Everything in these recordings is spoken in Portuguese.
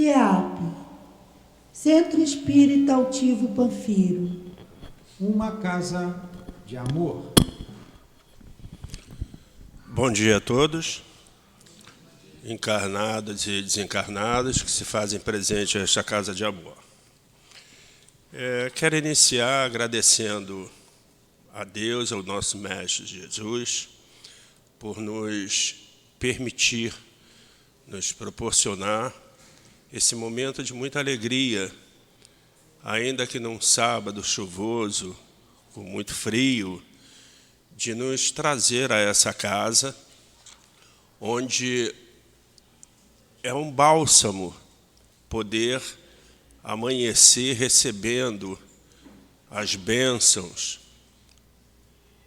CEAP, Centro Espírita Altivo Panfiro. Uma casa de amor. Bom dia a todos, encarnados e desencarnados que se fazem presente nesta casa de amor. Quero iniciar agradecendo a Deus, ao nosso Mestre Jesus, por nos permitir, nos proporcionar esse momento de muita alegria, ainda que num sábado chuvoso, com muito frio, de nos trazer a essa casa, onde é um bálsamo poder amanhecer recebendo as bênçãos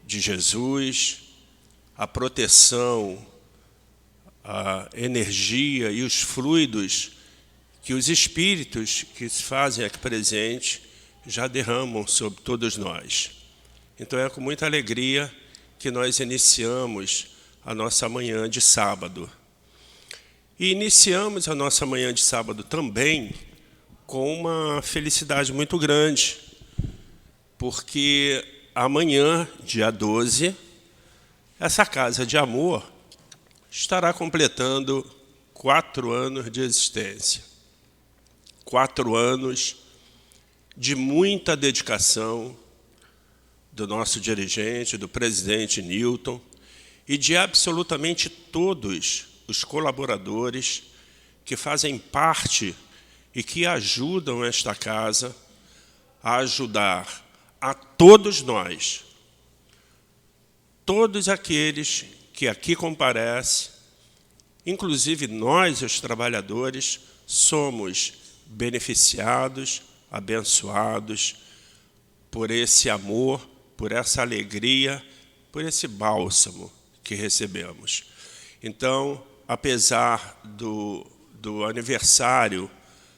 de Jesus, a proteção, a energia e os fluidos que os espíritos que se fazem aqui presente já derramam sobre todos nós. Então é com muita alegria que nós iniciamos a nossa manhã de sábado. E iniciamos a nossa manhã de sábado também com uma felicidade muito grande, porque amanhã, dia 12, essa casa de amor estará completando 4 anos de existência. 4 anos de muita dedicação do nosso dirigente, do presidente Newton, e de absolutamente todos os colaboradores que fazem parte e que ajudam esta casa a ajudar a todos nós, todos aqueles que aqui comparecem, inclusive nós, os trabalhadores, somos beneficiados, abençoados por esse amor, por essa alegria, por esse bálsamo que recebemos. Então, apesar do aniversário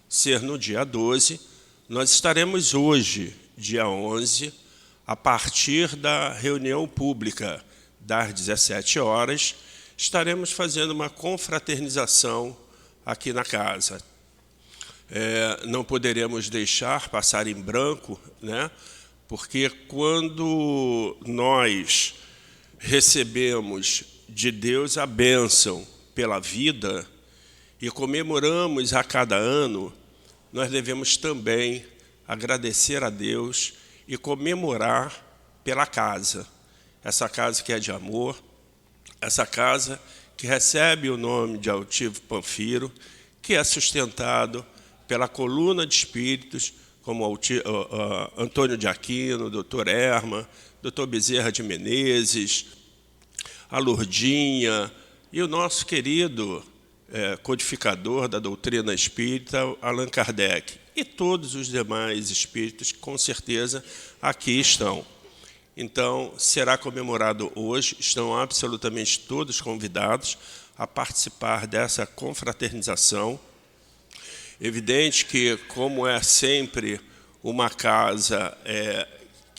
ser no dia 12, nós estaremos hoje, dia 11, a partir da reunião pública das 17 horas, estaremos fazendo uma confraternização aqui na casa. Não poderemos deixar passar em branco, né? Porque quando nós recebemos de Deus a bênção pela vida e comemoramos a cada ano, nós devemos também agradecer a Deus e comemorar pela casa. Essa casa que é de amor, essa casa que recebe o nome de Altivo Panfiro, que é sustentado pela coluna de espíritos, como Antônio de Aquino, Dr. Erma, Dr. Bezerra de Menezes, a Lourdinha e o nosso querido codificador da doutrina espírita, Allan Kardec, e todos os demais espíritos que, com certeza, aqui estão. Então, será comemorado hoje, estão absolutamente todos convidados a participar dessa confraternização. Evidente que, como é sempre uma casa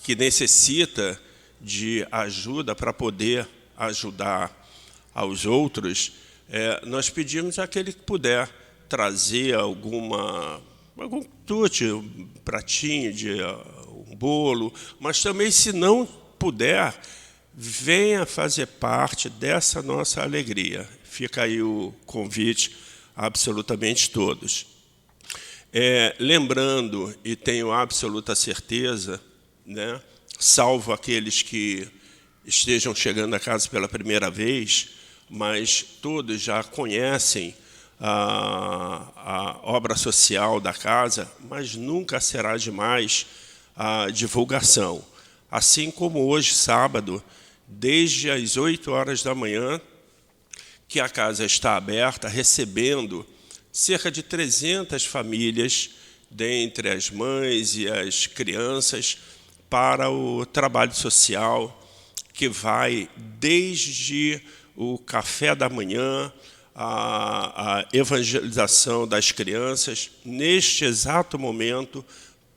que necessita de ajuda para poder ajudar aos outros, nós pedimos àquele que puder trazer algum tute, um pratinho de um bolo, mas também, se não puder, venha fazer parte dessa nossa alegria. Fica aí o convite a absolutamente todos. Lembrando, e tenho absoluta certeza, né, salvo aqueles que estejam chegando a casa pela primeira vez, mas todos já conhecem a obra social da casa, mas nunca será demais a divulgação. Assim como hoje, sábado, desde as 8 horas da manhã, que a casa está aberta, recebendo cerca de 300 famílias, dentre as mães e as crianças, para o trabalho social, que vai desde o café da manhã, a evangelização das crianças. Neste exato momento,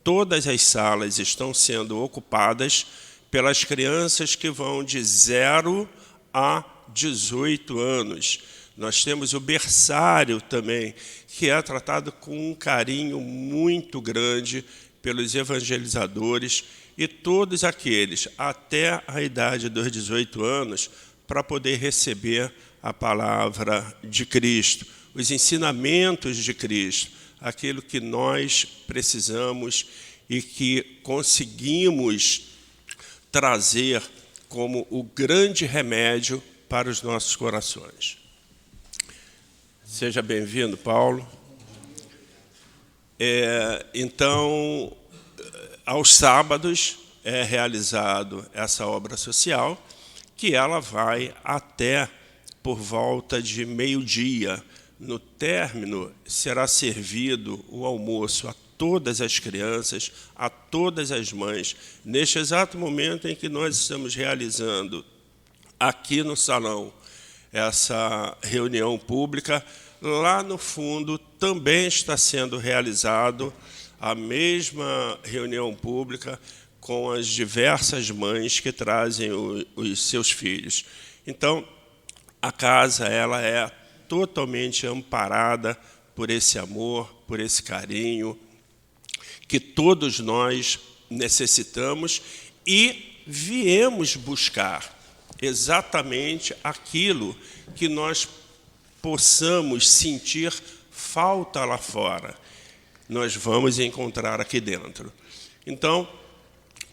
todas as salas estão sendo ocupadas pelas crianças que vão de 0 a 18 anos. Nós temos o berçário também, que é tratado com um carinho muito grande pelos evangelizadores e todos aqueles, até a idade dos 18 anos, para poder receber a palavra de Cristo, os ensinamentos de Cristo, aquilo que nós precisamos e que conseguimos trazer como o grande remédio para os nossos corações. Seja bem-vindo, Paulo. Então, aos sábados é realizado essa obra social, que ela vai até por volta de meio-dia. No término, será servido o almoço a todas as crianças, a todas as mães. Neste exato momento em que nós estamos realizando aqui no salão essa reunião pública, lá no fundo também está sendo realizado a mesma reunião pública com as diversas mães que trazem os seus filhos. Então, a casa ela é totalmente amparada por esse amor, por esse carinho que todos nós necessitamos e viemos buscar exatamente aquilo que nós possamos sentir falta lá fora. Nós vamos encontrar aqui dentro. Então,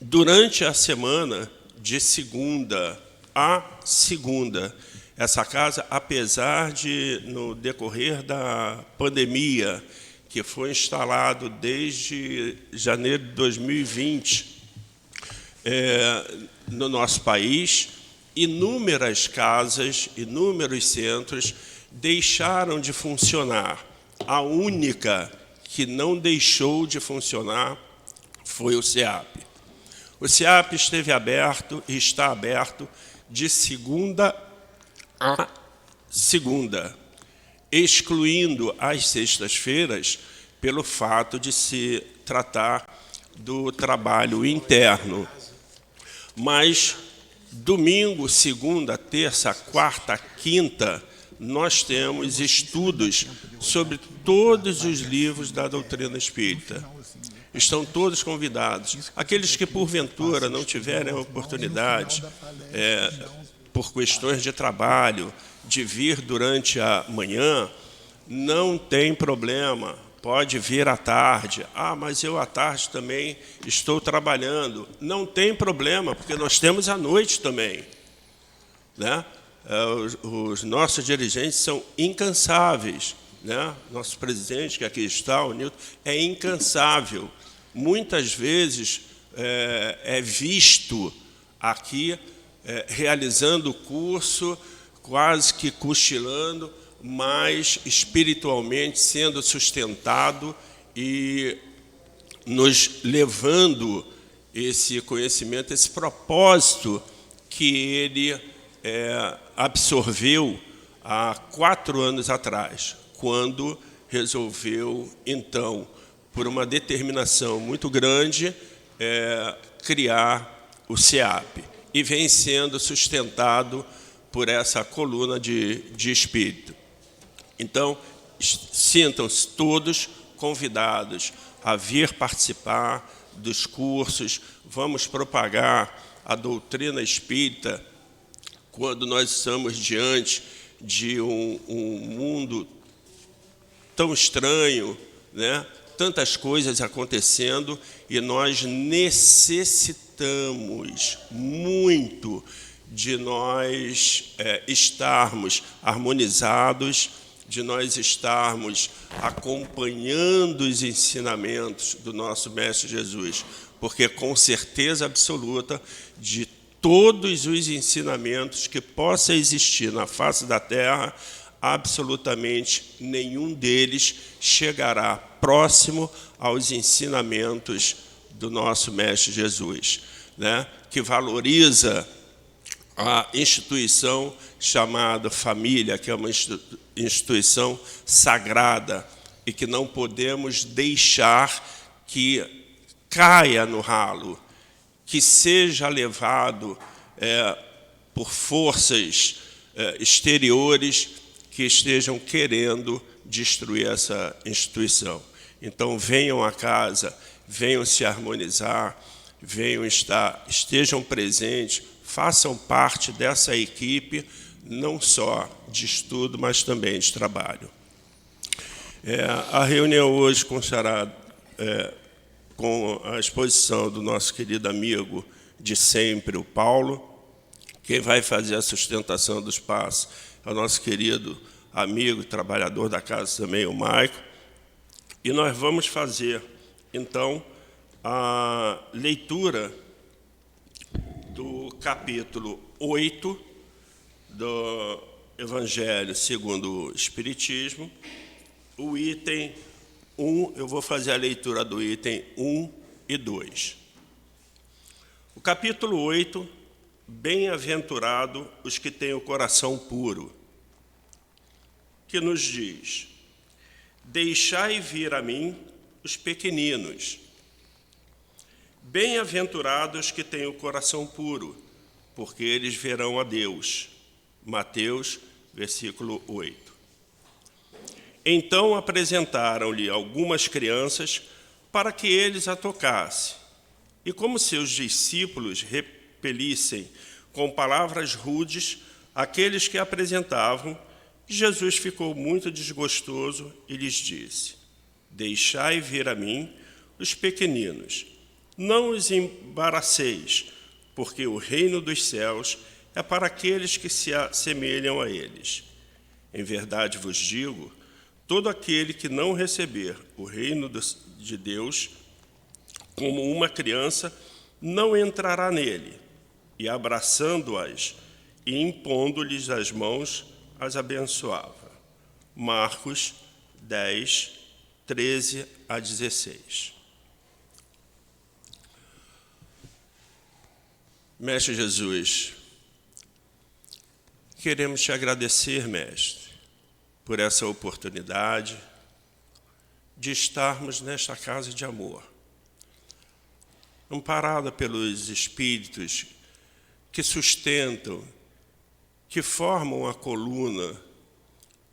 durante a semana, de segunda a segunda, essa casa, apesar de, no decorrer da pandemia, que foi instalado desde janeiro de 2020 no nosso país, inúmeras casas, inúmeros centros deixaram de funcionar. A única que não deixou de funcionar foi o SEAP. O SEAP esteve aberto e está aberto de segunda a segunda, excluindo as sextas-feiras pelo fato de se tratar do trabalho interno. Mas domingo, segunda, terça, quarta, quinta, nós temos estudos sobre todos os livros da doutrina espírita. Estão todos convidados. Aqueles que, porventura, não tiverem a oportunidade, por questões de trabalho, de vir durante a manhã, não tem problema, pode vir à tarde. Ah, mas eu à tarde também estou trabalhando. Não tem problema, porque nós temos à noite também, né? Os nossos dirigentes são incansáveis, né? Nosso presidente, que aqui está, o Nilton, é incansável. Muitas vezes é visto aqui realizando o curso, quase que cochilando, mas espiritualmente sendo sustentado e nos levando esse conhecimento, esse propósito que ele absorveu há 4 anos atrás, quando resolveu, então, por uma determinação muito grande, criar o SEAP, e vem sendo sustentado por essa coluna de espírito. Então, sintam-se todos convidados a vir participar dos cursos. Vamos propagar a doutrina espírita quando nós estamos diante de um mundo tão estranho, né? Tantas coisas acontecendo, e nós necessitamos muito de nós estarmos harmonizados, de nós estarmos acompanhando os ensinamentos do nosso Mestre Jesus, porque, com certeza absoluta, de todos os ensinamentos que possa existir na face da Terra, absolutamente nenhum deles chegará próximo aos ensinamentos do nosso Mestre Jesus, né? Que valoriza a instituição chamada família, que é uma instituição sagrada e que não podemos deixar que caia no ralo, que seja levado por forças exteriores que estejam querendo destruir essa instituição. Então, venham à casa, venham se harmonizar, estejam presentes, façam parte dessa equipe, não só de estudo, mas também de trabalho. A reunião hoje constará com a exposição do nosso querido amigo de sempre, o Paulo. Quem vai fazer a sustentação do espaço é o nosso querido amigo, trabalhador da casa também, o Maico. E nós vamos fazer, então, a leitura do capítulo 8 do Evangelho segundo o Espiritismo, o item 1, eu vou fazer a leitura do item 1 e 2. O capítulo 8, bem-aventurado os que têm o coração puro, que nos diz: deixai vir a mim os pequeninos. Bem-aventurados que têm o coração puro, porque eles verão a Deus. Mateus, versículo 8. Então apresentaram-lhe algumas crianças para que eles a tocassem. E como seus discípulos repelissem com palavras rudes aqueles que apresentavam, Jesus ficou muito desgostoso e lhes disse: deixai vir a mim os pequeninos, não os embaraceis, porque o reino dos céus é para aqueles que se assemelham a eles. Em verdade vos digo, todo aquele que não receber o reino de Deus como uma criança, não entrará nele. E abraçando-as e impondo-lhes as mãos, as abençoava. Marcos 10, 13 a 16. Mestre Jesus, queremos te agradecer, Mestre, por essa oportunidade de estarmos nesta casa de amor, amparada pelos espíritos que sustentam, que formam a coluna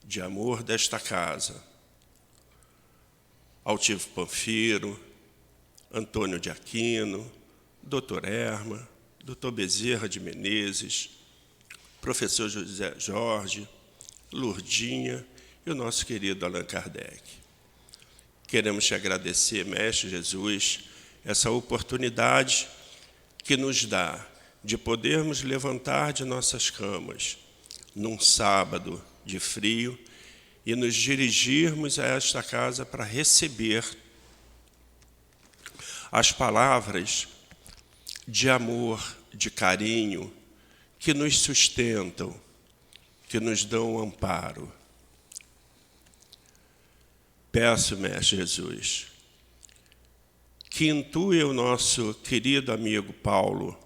de amor desta casa. Altivo Panfiro, Antônio de Aquino, Dr. Erma, Dr. Bezerra de Menezes, professor José Jorge, Lourdinha e o nosso querido Allan Kardec. Queremos te agradecer, Mestre Jesus, essa oportunidade que nos dá de podermos levantar de nossas camas num sábado de frio e nos dirigirmos a esta casa para receber as palavras de amor, de carinho, que nos sustentam, que nos dão amparo. Peço, Mestre Jesus, que intue o nosso querido amigo Paulo,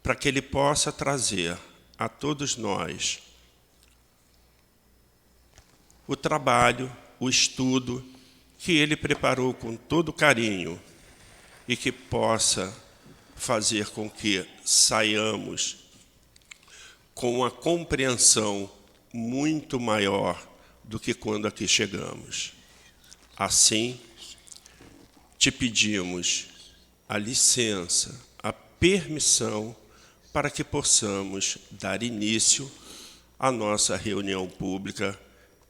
para que ele possa trazer a todos nós o trabalho, o estudo que ele preparou com todo carinho e que possa fazer com que saiamos com uma compreensão muito maior do que quando aqui chegamos. Assim, te pedimos a licença, a permissão para que possamos dar início à nossa reunião pública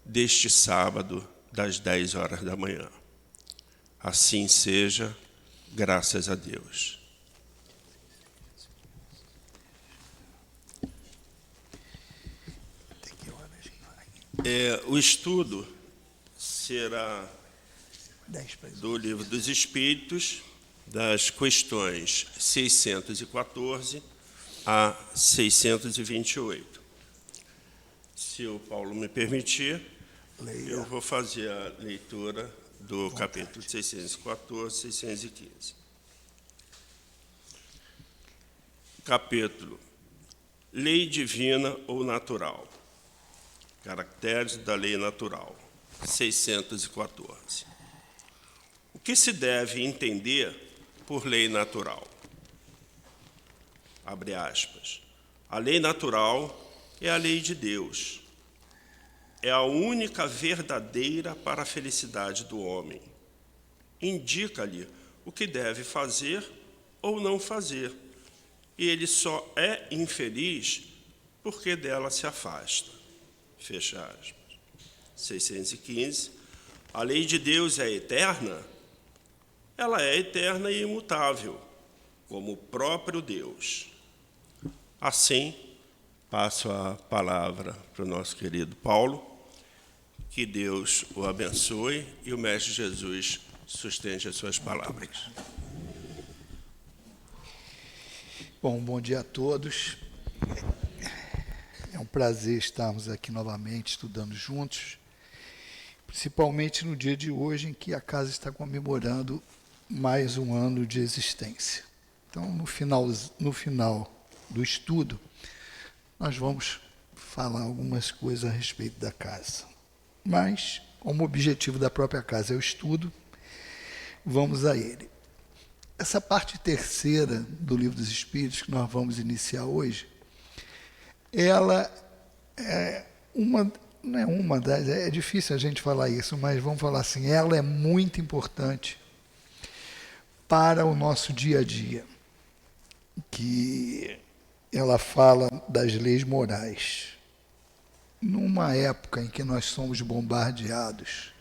deste sábado, das 10 horas da manhã. Assim seja, graças a Deus. O estudo será do Livro dos Espíritos, das questões 614 a 628. Se o Paulo me permitir, eu vou fazer a leitura do capítulo 614, 615. Capítulo: Lei divina ou natural. Caracteres da lei natural. 614. O que se deve entender por lei natural? Abre aspas. A lei natural é a lei de Deus. é a única verdadeira para a felicidade do homem. Indica-lhe o que deve fazer ou não fazer, e ele só é infeliz porque dela se afasta. Fecha aspas. 615. A lei de Deus é eterna? Ela é eterna e imutável, como o próprio Deus. Assim, passo a palavra para o nosso querido Paulo. Que Deus o abençoe e o Mestre Jesus sustente as suas palavras. Bom dia a todos. É um prazer estarmos aqui novamente estudando juntos, principalmente no dia de hoje em que a casa está comemorando mais um ano de existência. Então, no final do estudo, nós vamos falar algumas coisas a respeito da casa. Mas, como o objetivo da própria casa é o estudo, vamos a ele. Essa parte terceira do Livro dos Espíritos, que nós vamos iniciar hoje, ela é é difícil a gente falar isso, mas vamos falar assim, ela é muito importante para o nosso dia a dia, que ela fala das leis morais. Numa época em que nós somos bombardeados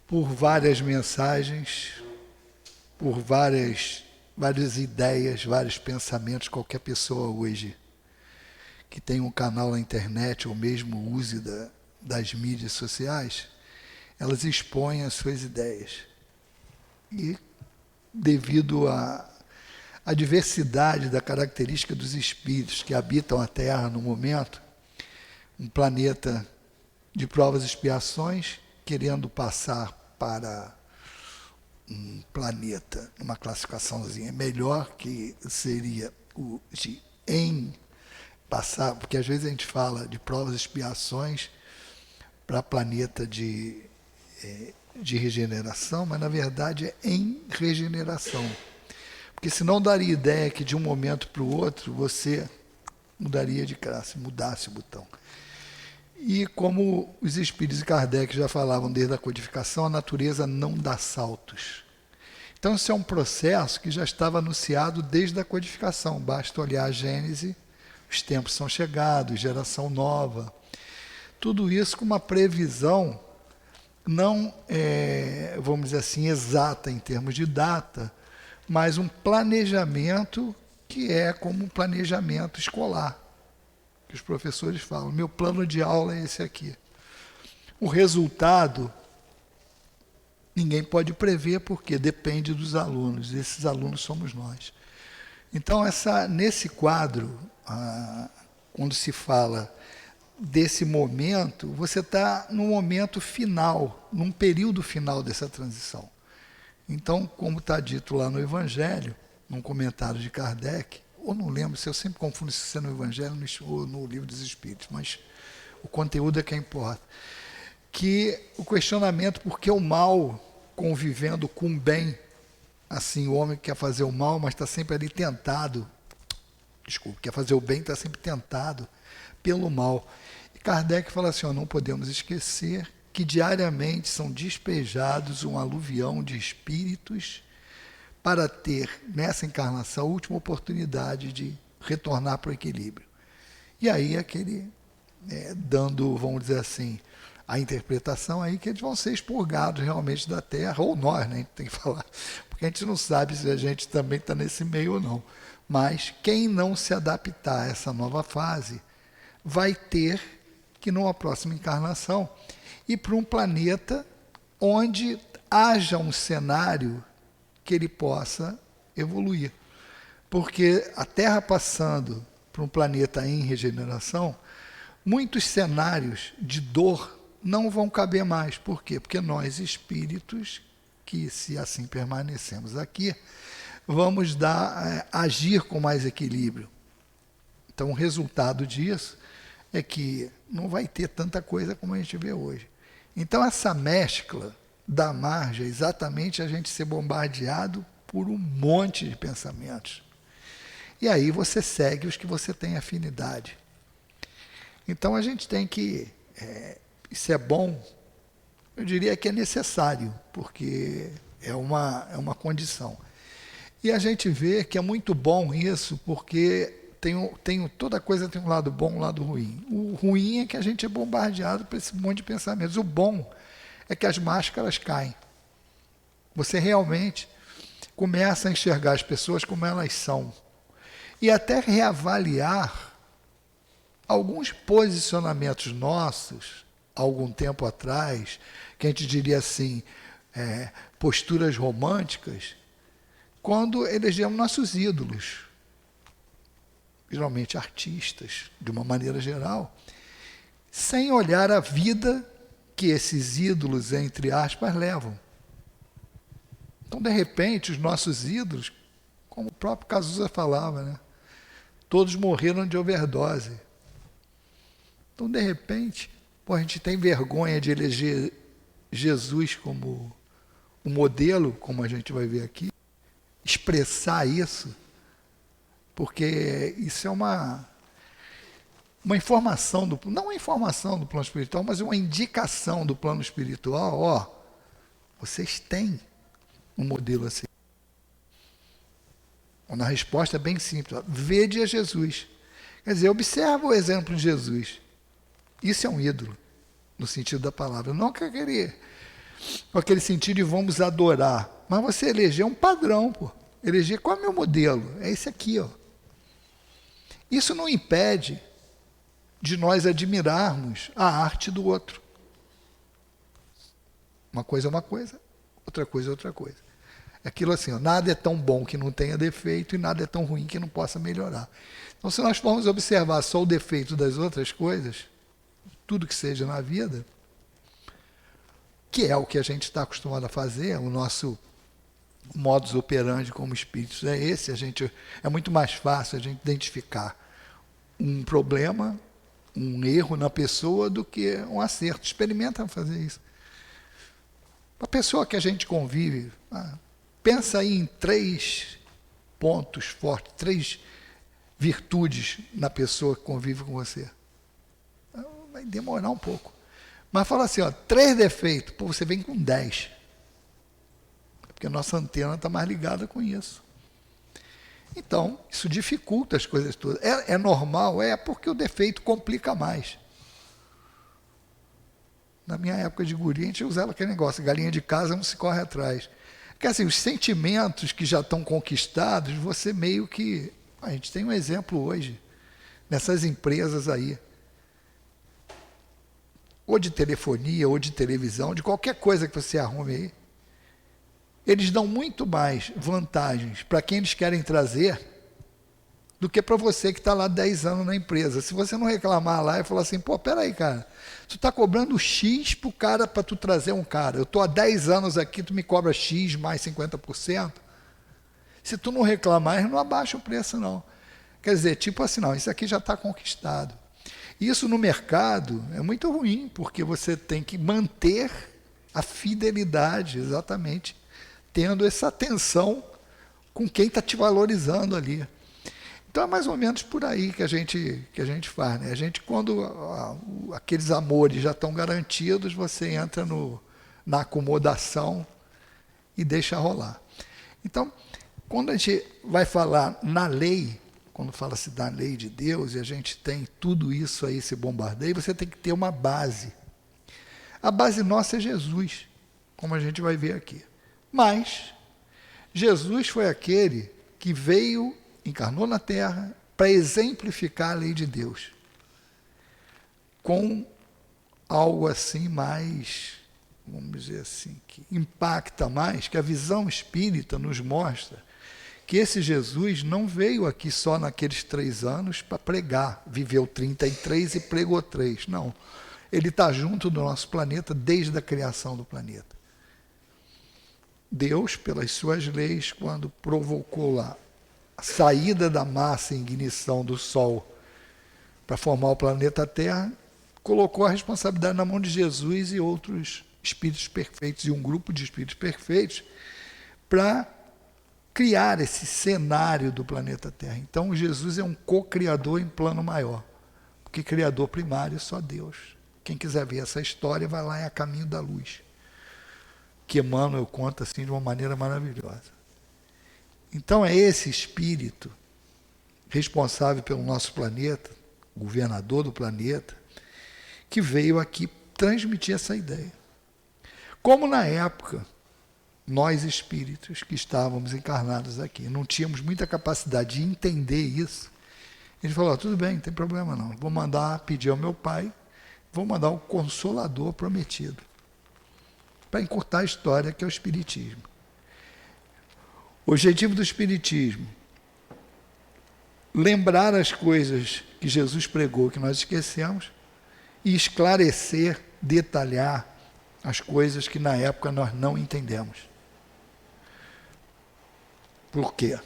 por várias mensagens, por várias ideias, vários pensamentos, qualquer pessoa hoje que tem um canal na internet ou mesmo use das mídias sociais, elas expõem as suas ideias. E devido à diversidade da característica dos espíritos que habitam a Terra no momento, um planeta de provas e expiações, querendo passar para um planeta, uma classificaçãozinha melhor, que seria o de passar, porque às vezes a gente fala de provas e expiações para planeta de regeneração, mas na verdade é em regeneração. Porque senão daria ideia que de um momento para o outro você mudaria de classe, mudasse o botão. E como os espíritos de Kardec já falavam desde a codificação, a natureza não dá saltos. Então, isso é um processo que já estava anunciado desde a codificação. Basta olhar a Gênese, os tempos são chegados, geração nova. Tudo isso com uma previsão, não, vamos dizer assim, exata em termos de data, mas um planejamento que é como um planejamento escolar. Que os professores falam, meu plano de aula é esse aqui. O resultado, ninguém pode prever, porque depende dos alunos, e esses alunos somos nós. Então, nesse quadro, quando se fala desse momento, você está no momento final, num período final dessa transição. Então, como está dito lá no Evangelho, num comentário de Kardec, ou não lembro, se eu sempre confundo se é no Evangelho ou no Livro dos Espíritos, mas o conteúdo é que importa. Que o questionamento por que o mal convivendo com o bem, assim, o homem quer fazer o mal, mas está sempre ali tentado, quer fazer o bem, está sempre tentado pelo mal. E Kardec fala assim, não podemos esquecer que diariamente são despejados um aluvião de espíritos para ter, nessa encarnação, a última oportunidade de retornar para o equilíbrio. E aí, dando, vamos dizer assim, a interpretação aí que eles vão ser expurgados realmente da Terra, ou nós, né, a gente tem que falar, porque a gente não sabe se a gente também está nesse meio ou não. Mas quem não se adaptar a essa nova fase vai ter que, numa próxima encarnação, ir para um planeta onde haja um cenário que ele possa evoluir. Porque a Terra passando para um planeta em regeneração, muitos cenários de dor não vão caber mais. Por quê? Porque nós, espíritos, que se assim permanecemos aqui, vamos agir com mais equilíbrio. Então, o resultado disso é que não vai ter tanta coisa como a gente vê hoje. Então, essa mescla dá margem exatamente a gente ser bombardeado por um monte de pensamentos. E aí você segue os que você tem afinidade. Então a gente tem que isso é bom, eu diria que é necessário, porque é uma condição. E a gente vê que é muito bom isso, porque toda coisa tem um lado bom e um lado ruim. O ruim é que a gente é bombardeado por esse monte de pensamentos. O bom é que as máscaras caem. Você realmente começa a enxergar as pessoas como elas são. E até reavaliar alguns posicionamentos nossos, algum tempo atrás, que a gente diria assim, posturas românticas, quando elegemos nossos ídolos, geralmente artistas, de uma maneira geral, sem olhar a vida que esses ídolos, entre aspas, levam. Então, de repente, os nossos ídolos, como o próprio Cazuza falava, né? Todos morreram de overdose. Então, de repente, a gente tem vergonha de eleger Jesus como o modelo, como a gente vai ver aqui, expressar isso, porque isso é uma informação, não uma informação do plano espiritual, mas uma indicação do plano espiritual. Vocês têm um modelo assim. A resposta é bem simples. Vede a Jesus. Quer dizer, observa o exemplo de Jesus. Isso é um ídolo, no sentido da palavra. Não com aquele sentido de vamos adorar. Mas você eleger um padrão, eleger qual é o meu modelo? É esse aqui, Isso não impede de nós admirarmos a arte do outro. Uma coisa é uma coisa, outra coisa é outra coisa. É aquilo assim, nada é tão bom que não tenha defeito e nada é tão ruim que não possa melhorar. Então, se nós formos observar só o defeito das outras coisas, tudo que seja na vida, que é o que a gente está acostumado a fazer, o nosso modus operandi como espíritos é esse, é muito mais fácil a gente identificar um problema, um erro na pessoa do que um acerto. Experimenta fazer isso. A pessoa que a gente convive, pensa aí em 3 pontos fortes, 3 virtudes na pessoa que convive com você. Vai demorar um pouco. Mas fala assim, 3 defeitos, você vem com 10. Porque a nossa antena está mais ligada com isso. Então, isso dificulta as coisas todas. É normal? Porque o defeito complica mais. Na minha época de guri, a gente usava aquele negócio, galinha de casa não se corre atrás. Porque assim, os sentimentos que já estão conquistados, você meio que... A gente tem um exemplo hoje, nessas empresas aí, ou de telefonia, ou de televisão, de qualquer coisa que você arrume aí, eles dão muito mais vantagens para quem eles querem trazer do que para você que está lá 10 anos na empresa. Se você não reclamar lá e falar assim, peraí, cara, tu está cobrando X pro cara para tu trazer um cara. Eu estou há 10 anos aqui, tu me cobra X mais 50%. Se tu não reclamar, eles não abaixa o preço, não. Quer dizer, tipo assim, não, isso aqui já está conquistado. Isso no mercado é muito ruim, porque você tem que manter a fidelidade, exatamente, tendo essa atenção com quem está te valorizando ali. Então é mais ou menos por aí que a gente faz, né? A gente, quando aqueles amores já estão garantidos, você entra na acomodação e deixa rolar. Então, quando a gente vai falar na lei, quando fala-se da lei de Deus, e a gente tem tudo isso aí, esse bombardeio, você tem que ter uma base. A base nossa é Jesus, como a gente vai ver aqui. Mas Jesus foi aquele que veio, encarnou na Terra, para exemplificar a lei de Deus, com algo assim mais, vamos dizer assim, que impacta mais, que a visão espírita nos mostra que esse Jesus não veio aqui só naqueles 3 anos para pregar, viveu 33 e pregou 3, não. Ele está junto do nosso planeta desde a criação do planeta. Deus, pelas suas leis, quando provocou lá a saída da massa em ignição do Sol para formar o planeta Terra, colocou a responsabilidade na mão de Jesus e outros espíritos perfeitos, e um grupo de espíritos perfeitos, para criar esse cenário do planeta Terra. Então, Jesus é um co-criador em plano maior, porque criador primário é só Deus. Quem quiser ver essa história, vai lá em A Caminho da Luz, que Emmanuel conta assim de uma maneira maravilhosa. Então é esse espírito responsável pelo nosso planeta, governador do planeta, que veio aqui transmitir essa ideia. Como na época, nós espíritos que estávamos encarnados aqui, não tínhamos muita capacidade de entender isso, ele falou, tudo bem, não tem problema não, vou mandar pedir ao meu pai, vou mandar o Consolador prometido, para encurtar a história, que é o Espiritismo. O objetivo do Espiritismo, lembrar as coisas que Jesus pregou, que nós esquecemos, e esclarecer, detalhar as coisas que na época nós não entendemos. Por quê?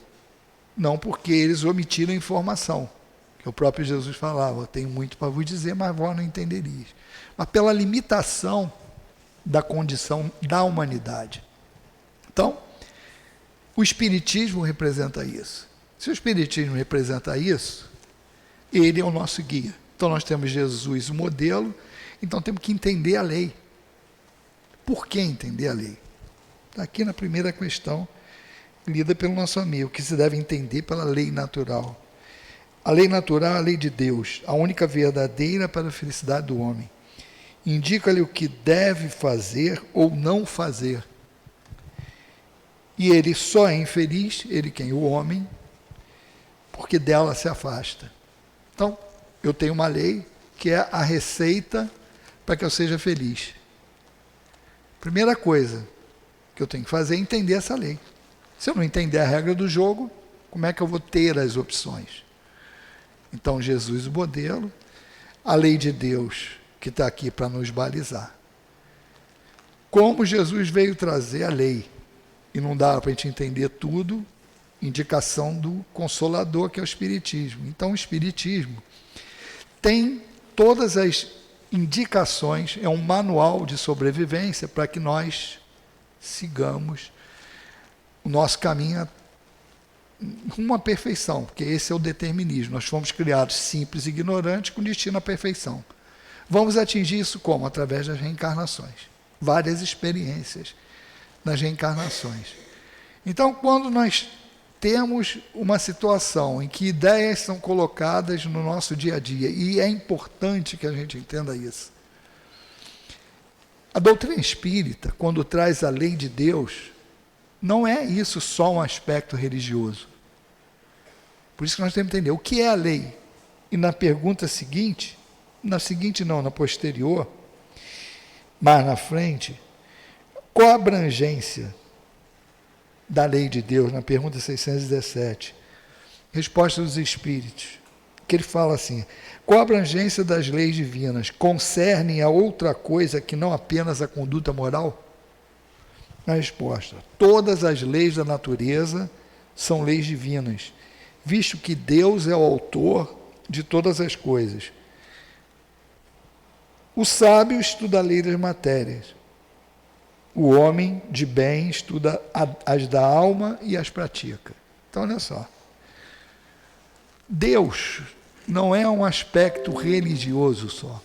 Não porque eles omitiram informação, que o próprio Jesus falava, eu tenho muito para vos dizer, mas vós não entenderias. Mas pela limitação da condição da humanidade. Então, o Espiritismo representa isso. Se o Espiritismo representa isso, ele é o nosso guia. Então nós temos Jesus, o modelo, então temos que entender a lei. Por que entender a lei? Está aqui na primeira questão, lida pelo nosso amigo, que se deve entender pela lei natural. A lei natural é a lei de Deus, a única verdadeira para a felicidade do homem. Indica-lhe o que deve fazer ou não fazer. E ele só é infeliz, ele quem? O homem, porque dela se afasta. Então, eu tenho uma lei que é a receita para que eu seja feliz. Primeira coisa que eu tenho que fazer é entender essa lei. Se eu não entender a regra do jogo, como é que eu vou ter as opções? Então, Jesus, o modelo, a lei de Deus, que está aqui para nos balizar. Como Jesus veio trazer a lei, e não dá para a gente entender tudo, indicação do Consolador, que é o Espiritismo. Então, o Espiritismo tem todas as indicações, é um manual de sobrevivência para que nós sigamos o nosso caminho rumo à perfeição, porque esse é o determinismo. Nós fomos criados simples e ignorantes com destino à perfeição. Vamos atingir isso como? Através das reencarnações. Várias experiências nas reencarnações. Então, quando nós temos uma situação em que ideias são colocadas no nosso dia a dia, e é importante que a gente entenda isso. A doutrina espírita, quando traz a lei de Deus, não é isso só um aspecto religioso. Por isso que nós temos que entender o que é a lei. E na pergunta seguinte, na posterior, mais na frente, qual a abrangência da lei de Deus, na pergunta 617? Resposta dos Espíritos, que ele fala assim, qual a abrangência das leis divinas? Concernem a outra coisa que não apenas a conduta moral? A resposta, todas as leis da natureza são leis divinas, visto que Deus é o autor de todas as coisas. O sábio estuda a lei das matérias. O homem de bem estuda as da alma e as pratica. Então, olha só. Deus não é um aspecto religioso só.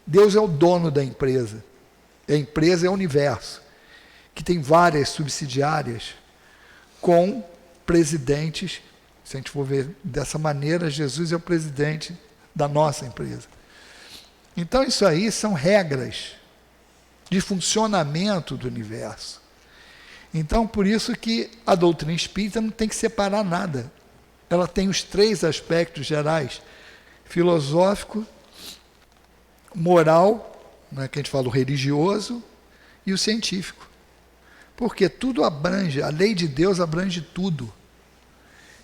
Deus é o dono da empresa. A empresa é o universo, que tem várias subsidiárias com presidentes. Se a gente for ver dessa maneira, Jesus é o presidente da nossa empresa. Então, isso aí são regras de funcionamento do universo. Então, por isso que a doutrina espírita não tem que separar nada. Ela tem os três aspectos gerais: filosófico, moral, né, que a gente fala o religioso, e o científico. Porque tudo abrange, a lei de Deus abrange tudo.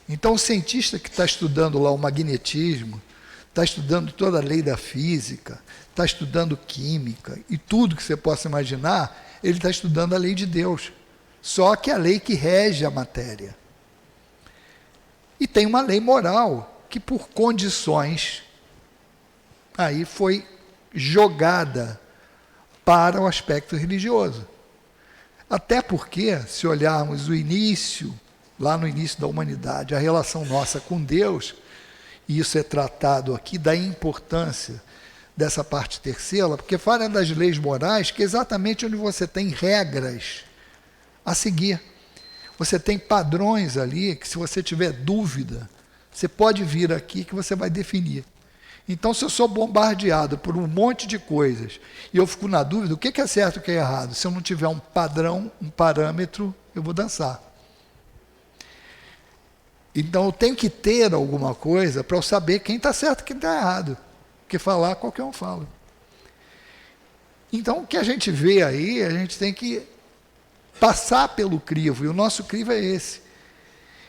Então, o cientista que está estudando lá o magnetismo, está estudando toda a lei da física, está estudando química e tudo que você possa imaginar, ele está estudando a lei de Deus. Só que a lei que rege a matéria. E tem uma lei moral que, por condições, aí foi jogada para o aspecto religioso. Até porque, se olharmos o início, lá no início da humanidade, a relação nossa com Deus, e isso é tratado aqui, da importância dessa parte terceira, porque fala das leis morais, que é exatamente onde você tem regras a seguir. Você tem padrões ali, que se você tiver dúvida, você pode vir aqui que você vai definir. Então, se eu sou bombardeado por um monte de coisas e eu fico na dúvida, o que é certo e o que é errado? Se eu não tiver um padrão, um parâmetro, eu vou dançar. Então, eu tenho que ter alguma coisa para eu saber quem está certo e quem está errado. Porque falar, qualquer um fala. Então, o que a gente vê aí, a gente tem que passar pelo crivo, e o nosso crivo é esse.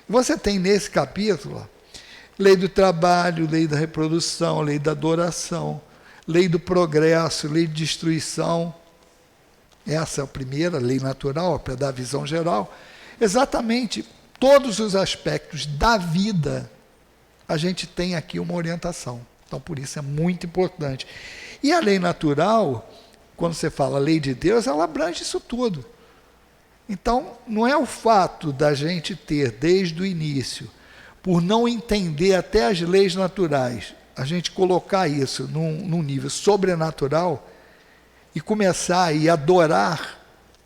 Você tem nesse capítulo lei do trabalho, lei da reprodução, lei da adoração, lei do progresso, lei de destruição. Essa é a primeira, lei natural, para dar a visão geral. Exatamente todos os aspectos da vida, a gente tem aqui uma orientação. Então, por isso é muito importante. E a lei natural, quando você fala lei de Deus, ela abrange isso tudo. Então, não é o fato da gente ter, desde o início, por não entender até as leis naturais, a gente colocar isso num nível sobrenatural e começar a adorar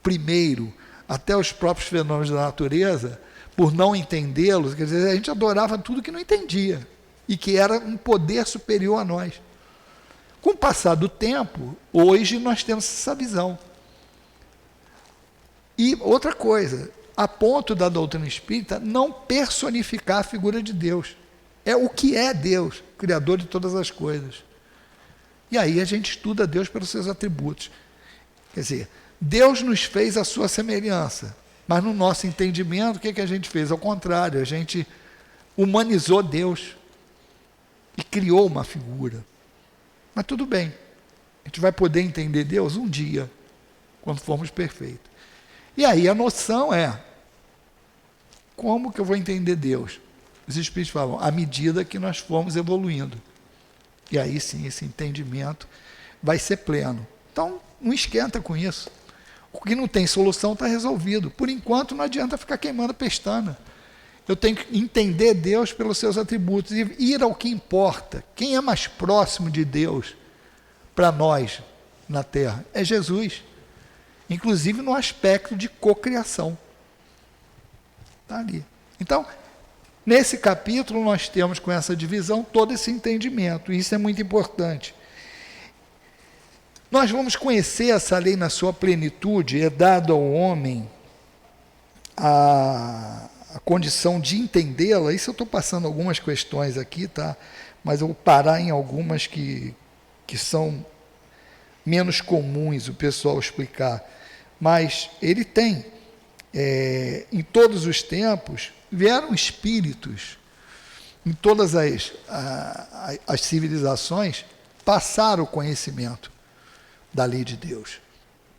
primeiro até os próprios fenômenos da natureza, por não entendê-los, quer dizer, a gente adorava tudo que não entendia e que era um poder superior a nós. Com o passar do tempo, hoje nós temos essa visão. E outra coisa, a ponto da doutrina espírita não personificar a figura de Deus. É o que é Deus, Criador de todas as coisas. E aí a gente estuda Deus pelos seus atributos. Quer dizer, Deus nos fez a sua semelhança, mas no nosso entendimento, o que a gente fez? Ao contrário, a gente humanizou Deus e criou uma figura. Mas tudo bem, a gente vai poder entender Deus um dia, quando formos perfeitos. E aí a noção é, como que eu vou entender Deus? Os Espíritos falam, à medida que nós formos evoluindo. E aí sim, esse entendimento vai ser pleno. Então, não esquenta com isso. O que não tem solução está resolvido. Por enquanto, não adianta ficar queimando pestana. Eu tenho que entender Deus pelos seus atributos e ir ao que importa. Quem é mais próximo de Deus para nós na Terra? É Jesus. Inclusive no aspecto de cocriação. Está ali. Então, nesse capítulo nós temos com essa divisão todo esse entendimento, e isso é muito importante. Nós vamos conhecer essa lei na sua plenitude, é dado ao homem a condição de entendê-la. Isso eu estou passando algumas questões aqui, tá? Mas eu vou parar em algumas que são menos comuns o pessoal explicar. Mas ele tem, em todos os tempos, vieram espíritos, em todas as civilizações, passaram o conhecimento da lei de Deus.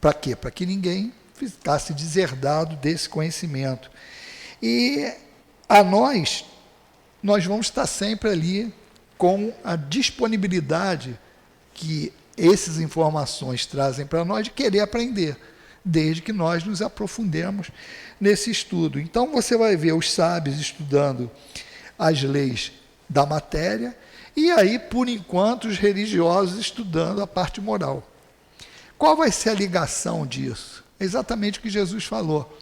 Para quê? Para que ninguém ficasse deserdado desse conhecimento. E a nós vamos estar sempre ali com a disponibilidade que essas informações trazem para nós de querer aprender, desde que nós nos aprofundemos nesse estudo. Então você vai ver os sábios estudando as leis da matéria e aí, por enquanto, os religiosos estudando a parte moral. Qual vai ser a ligação disso? É exatamente o que Jesus falou.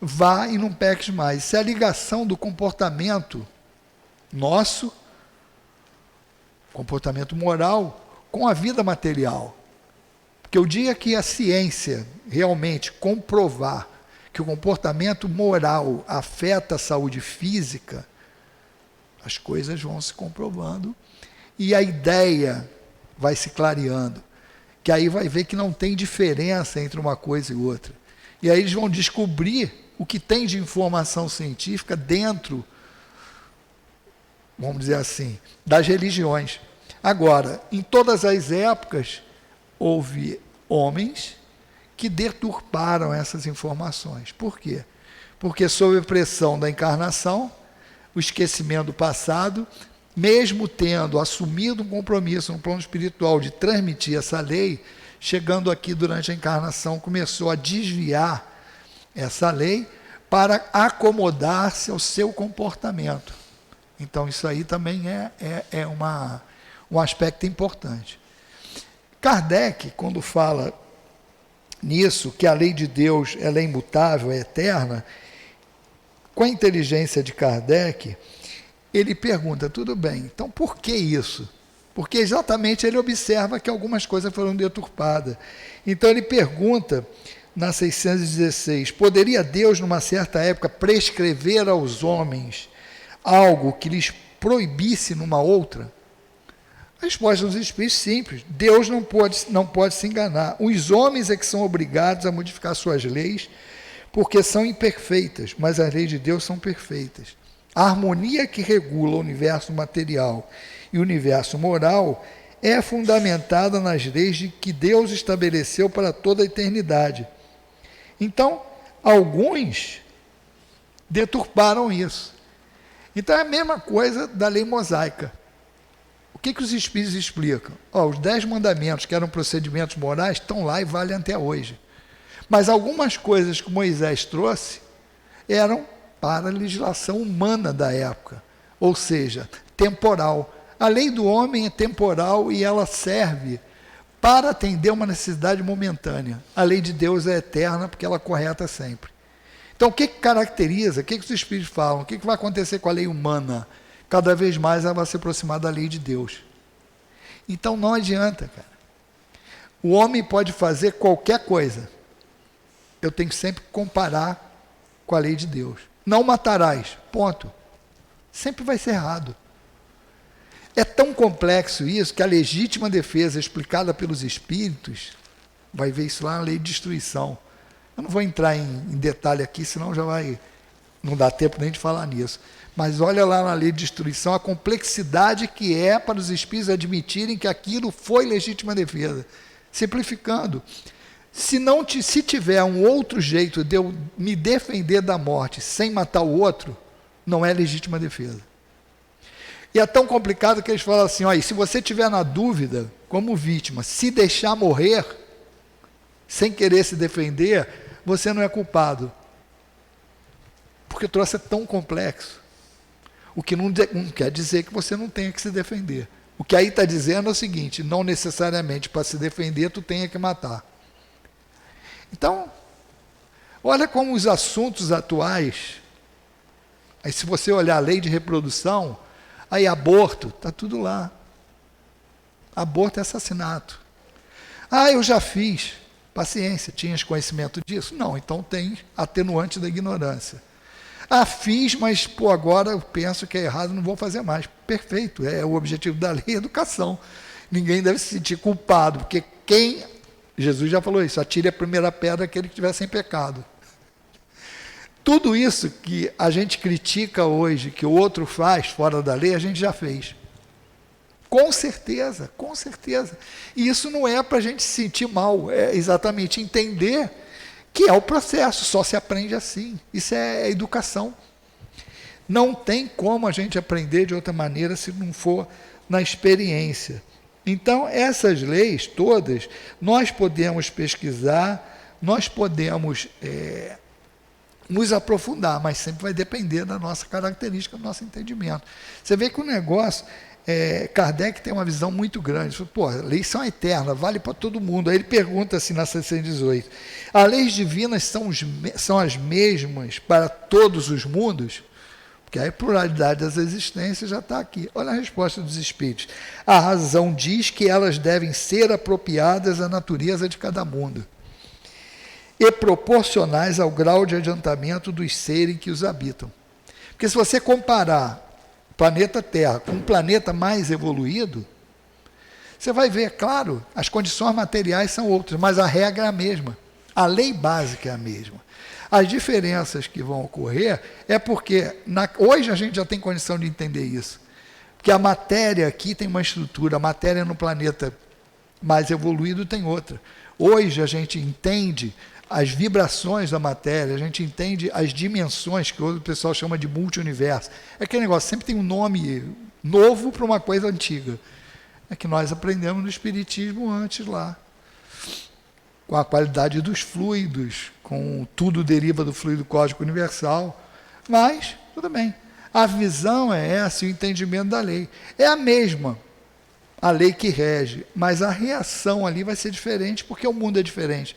Vá e não peques mais. Isso é a ligação do comportamento nosso, comportamento moral, com a vida material. Porque o dia que a ciência realmente comprovar que o comportamento moral afeta a saúde física, as coisas vão se comprovando e a ideia vai se clareando, que aí vai ver que não tem diferença entre uma coisa e outra. E aí eles vão descobrir o que tem de informação científica dentro, vamos dizer assim, das religiões. Agora, em todas as épocas, houve homens que deturparam essas informações. Por quê? Porque sob a pressão da encarnação, o esquecimento do passado, mesmo tendo assumido um compromisso no plano espiritual de transmitir essa lei, chegando aqui durante a encarnação, começou a desviar essa lei para acomodar-se ao seu comportamento. Então, isso aí também é um aspecto importante. Kardec, quando fala nisso, que a lei de Deus ela é imutável, é eterna, com a inteligência de Kardec, ele pergunta, tudo bem, então por que isso? Porque exatamente ele observa que algumas coisas foram deturpadas. Então ele pergunta, na 616, poderia Deus, numa certa época, prescrever aos homens algo que lhes proibisse numa outra? A resposta dos Espíritos é simples, Deus não pode se enganar. Os homens é que são obrigados a modificar suas leis, porque são imperfeitas, mas as leis de Deus são perfeitas. A harmonia que regula o universo material e o universo moral é fundamentada nas leis que Deus estabeleceu para toda a eternidade. Então, alguns deturparam isso. Então, é a mesma coisa da lei mosaica. O que os Espíritos explicam? Os 10 mandamentos, que eram procedimentos morais, estão lá e valem até hoje. Mas algumas coisas que Moisés trouxe eram para a legislação humana da época, ou seja, temporal. A lei do homem é temporal e ela serve para atender uma necessidade momentânea. A lei de Deus é eterna porque ela é correta sempre. Então, o que caracteriza, o que os Espíritos falam, o que vai acontecer com a lei humana? Cada vez mais ela vai se aproximar da lei de Deus. Então, não adianta, cara. O homem pode fazer qualquer coisa. Eu tenho que sempre comparar com a lei de Deus. Não matarás, ponto. Sempre vai ser errado. É tão complexo isso que a legítima defesa explicada pelos Espíritos, vai ver isso lá na lei de destruição. Eu não vou entrar em detalhe aqui, senão já não dá tempo nem de falar nisso. Mas olha lá na lei de destruição a complexidade que é para os Espíritos admitirem que aquilo foi legítima defesa. Simplificando, se tiver um outro jeito de eu me defender da morte sem matar o outro, não é legítima defesa. E é tão complicado que eles falam assim, olha, se você estiver na dúvida, como vítima, se deixar morrer, sem querer se defender, você não é culpado. Porque o troço é tão complexo. O que não quer dizer que você não tenha que se defender. O que aí está dizendo é o seguinte, não necessariamente para se defender tu tenha que matar. Então, olha como os assuntos atuais, aí se você olhar a lei de reprodução, aí aborto, está tudo lá. Aborto é assassinato. Eu já fiz. Paciência, tinhas conhecimento disso? Não, então tem atenuante da ignorância. Fiz, mas agora eu penso que é errado, não vou fazer mais. Perfeito, é o objetivo da lei, educação. Ninguém deve se sentir culpado, porque Jesus já falou isso, atire a primeira pedra aquele que estiver sem pecado. Tudo isso que a gente critica hoje, que o outro faz fora da lei, a gente já fez. Com certeza, com certeza. E isso não é para a gente se sentir mal, é exatamente entender que é o processo, só se aprende assim. Isso é educação. Não tem como a gente aprender de outra maneira se não for na experiência. Então, essas leis todas, nós podemos pesquisar, nós podemos nos aprofundar, mas sempre vai depender da nossa característica, do nosso entendimento. Você vê que o negócio, Kardec tem uma visão muito grande. As leis são eternas, vale para todo mundo. Aí ele pergunta assim na 618, as leis divinas são as mesmas para todos os mundos? Porque a pluralidade das existências já está aqui. Olha a resposta dos Espíritos. A razão diz que elas devem ser apropriadas à natureza de cada mundo e proporcionais ao grau de adiantamento dos seres que os habitam. Porque se você comparar o planeta Terra com um planeta mais evoluído, você vai ver, claro, as condições materiais são outras, mas a regra é a mesma. A lei básica é a mesma. As diferenças que vão ocorrer é porque, hoje a gente já tem condição de entender isso. Porque a matéria aqui tem uma estrutura, a matéria no planeta mais evoluído tem outra. Hoje a gente entende as vibrações da matéria, a gente entende as dimensões, que hoje o pessoal chama de multi-universo. É aquele negócio, sempre tem um nome novo para uma coisa antiga. É que nós aprendemos no Espiritismo antes lá. Com a qualidade dos fluidos, com tudo deriva do fluido cósmico universal, mas, tudo bem. A visão é essa, o entendimento da lei. É a mesma. a lei que rege, mas a reação ali vai ser diferente, porque o mundo é diferente.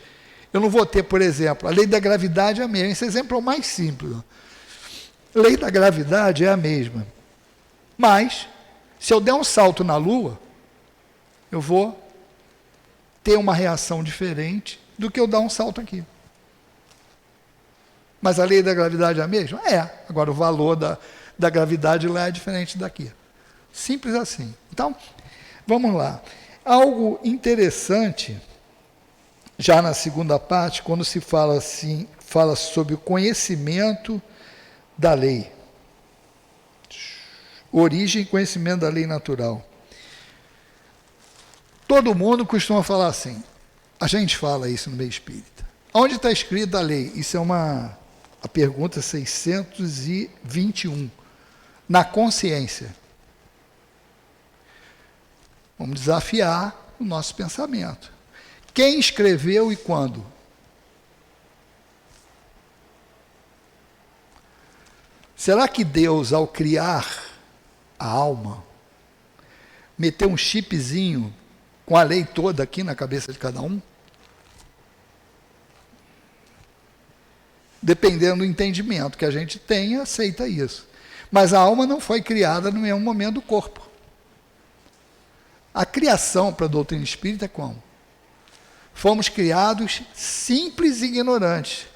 Eu não vou ter, por exemplo, a lei da gravidade é a mesma. Esse exemplo é o mais simples. A lei da gravidade é a mesma. Mas, se eu der um salto na Lua, eu vou ter uma reação diferente do que eu dar um salto aqui. Mas a lei da gravidade é a mesma? É. Agora, o valor da gravidade lá é diferente daqui. Simples assim. Então, vamos lá. Algo interessante, já na segunda parte, quando se fala assim, fala sobre o conhecimento da lei. Origem e conhecimento da lei natural. Todo mundo costuma falar assim. A gente fala isso no meio espírita. Onde está escrita a lei? Isso é a pergunta 621. Na consciência. Vamos desafiar o nosso pensamento. Quem escreveu e quando? Será que Deus, ao criar a alma, meteu um chipzinho com a lei toda aqui na cabeça de cada um? Dependendo do entendimento que a gente tem, aceita isso. Mas a alma não foi criada no mesmo momento do corpo. A criação para a doutrina espírita é como? Fomos criados simples e ignorantes,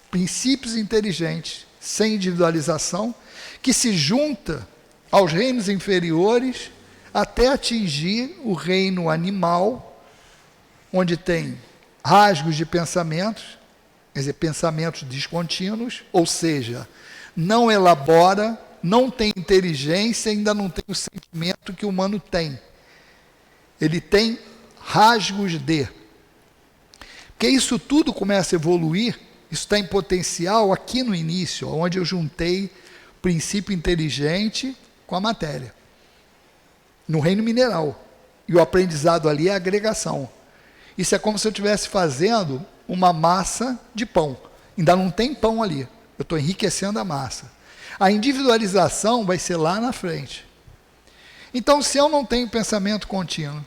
princípios inteligentes, sem individualização, que se junta aos reinos inferiores até atingir o reino animal, onde tem rasgos de pensamentos, quer dizer, pensamentos descontínuos, ou seja, não elabora, não tem inteligência, ainda não tem o sentimento que o humano tem. Ele tem rasgos de. Porque isso tudo começa a evoluir, isso está em potencial aqui no início, onde eu juntei o princípio inteligente com a matéria. No reino mineral. E o aprendizado ali é a agregação. Isso é como se eu estivesse fazendo uma massa de pão. Ainda não tem pão ali. Eu estou enriquecendo a massa. A individualização vai ser lá na frente. Então, se eu não tenho pensamento contínuo,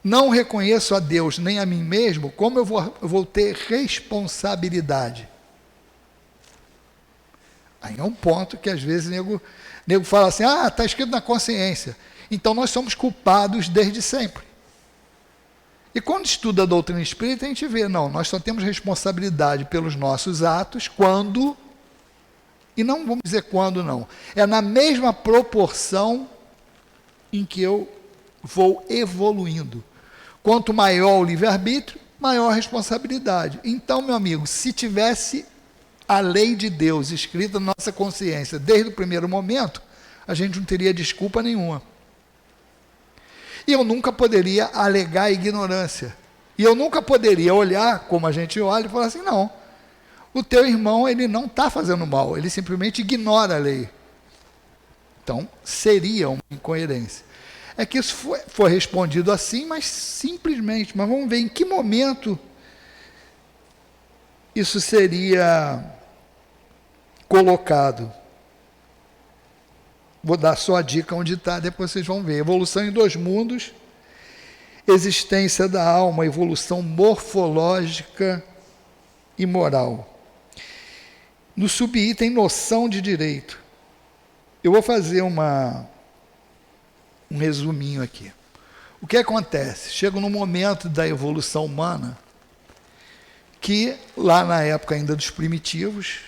não reconheço a Deus nem a mim mesmo, como eu vou ter responsabilidade? Aí é um ponto que às vezes o nego fala assim, está escrito na consciência. Então nós somos culpados desde sempre. E quando estuda a doutrina espírita, a gente vê, não, nós só temos responsabilidade pelos nossos atos quando, e não vamos dizer quando não, é na mesma proporção em que eu vou evoluindo. Quanto maior o livre-arbítrio, maior a responsabilidade. Então, meu amigo, se tivesse a lei de Deus escrita na nossa consciência desde o primeiro momento, a gente não teria desculpa nenhuma. E eu nunca poderia alegar ignorância. E eu nunca poderia olhar, como a gente olha, e falar assim, não, o teu irmão ele não está fazendo mal, ele simplesmente ignora a lei. Então, seria uma incoerência. É que isso foi respondido assim, mas simplesmente. Mas vamos ver em que momento isso seria colocado. Vou dar só a dica onde está, depois vocês vão ver. Evolução em 2 mundos, existência da alma, evolução morfológica e moral. No subitem, noção de direito. Eu vou fazer um resuminho aqui. O que acontece? Chega no momento da evolução humana, que lá na época ainda dos primitivos,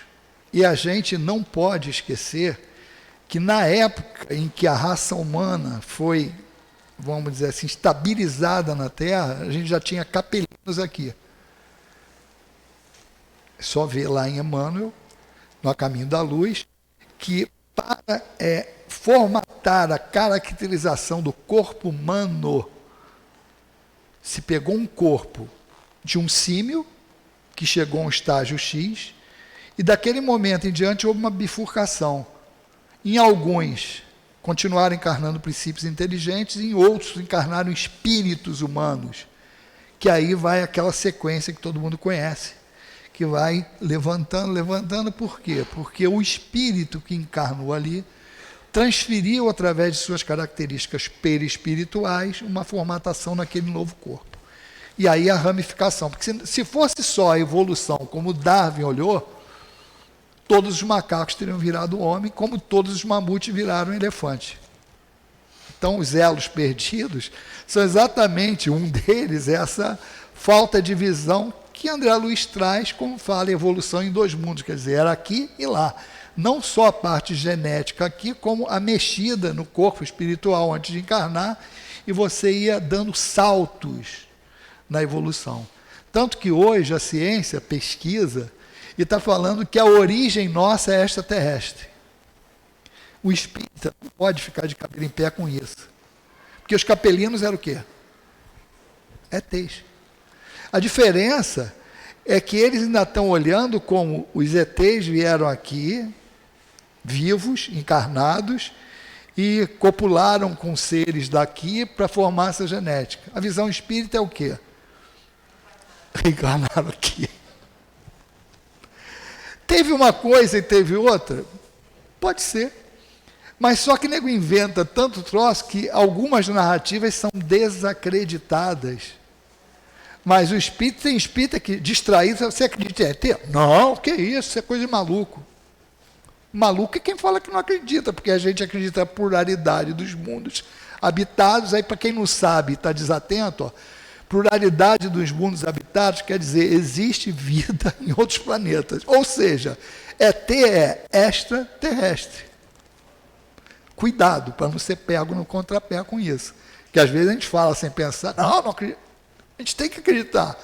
e a gente não pode esquecer que na época em que a raça humana foi, vamos dizer assim, estabilizada na Terra, a gente já tinha capelinos aqui. É só ver lá em Emmanuel, no A Caminho da Luz, que para formatar a caracterização do corpo humano, se pegou um corpo de um símio, que chegou a um estágio X, e daquele momento em diante houve uma bifurcação. Em alguns continuaram encarnando princípios inteligentes, em outros encarnaram espíritos humanos, que aí vai aquela sequência que todo mundo conhece, que vai levantando, por quê? Porque o espírito que encarnou ali transferiu, através de suas características perispirituais, uma formatação naquele novo corpo. E aí a ramificação, porque se fosse só a evolução, como Darwin olhou, todos os macacos teriam virado homem, como todos os mamutes viraram elefante. Então, os elos perdidos são exatamente, um deles, essa falta de visão que André Luiz traz, como fala, evolução em dois mundos, quer dizer, era aqui e lá. Não só a parte genética aqui, como a mexida no corpo espiritual antes de encarnar, e você ia dando saltos na evolução. Tanto que hoje a ciência pesquisa e está falando que a origem nossa é extraterrestre. O espírita não pode ficar de cabelo em pé com isso. Porque os capelinos eram o quê? ETs. A diferença é que eles ainda estão olhando como os ETs vieram aqui, vivos, encarnados, e copularam com seres daqui para formar essa genética. A visão espírita é o quê? Reencarnaram aqui. Teve uma coisa e teve outra? Pode ser. Mas só que o nego inventa tanto troço que algumas narrativas são desacreditadas. Mas o espírito, tem espírita que, distraído, você acredita em ET? Não, que isso, isso é coisa de maluco. Maluco é quem fala que não acredita, porque a gente acredita na pluralidade dos mundos habitados. Aí, para quem não sabe e está desatento, pluralidade dos mundos habitados quer dizer, existe vida em outros planetas. Ou seja, ET é extraterrestre. Cuidado, para não ser pego no contrapé com isso. Que às vezes a gente fala sem pensar, não acredito. A gente tem que acreditar,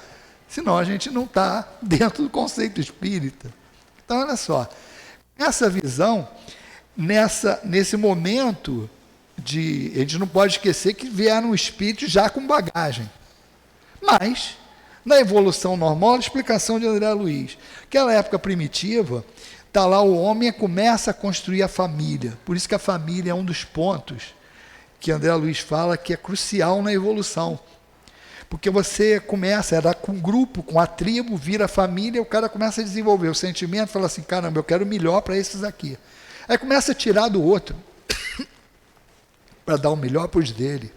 senão a gente não está dentro do conceito espírita. Então, olha só, essa visão, nesse momento, a gente não pode esquecer que vieram espíritos já com bagagem. Mas, na evolução normal, a explicação de André Luiz, aquela época primitiva, está lá o homem começa a construir a família. Por isso que a família é um dos pontos que André Luiz fala que é crucial na evolução. Porque você começa, era com um grupo, com a tribo, vira a família, o cara começa a desenvolver o sentimento, fala assim, caramba, eu quero o melhor para esses aqui. Aí começa a tirar do outro, para dar o melhor para os dele.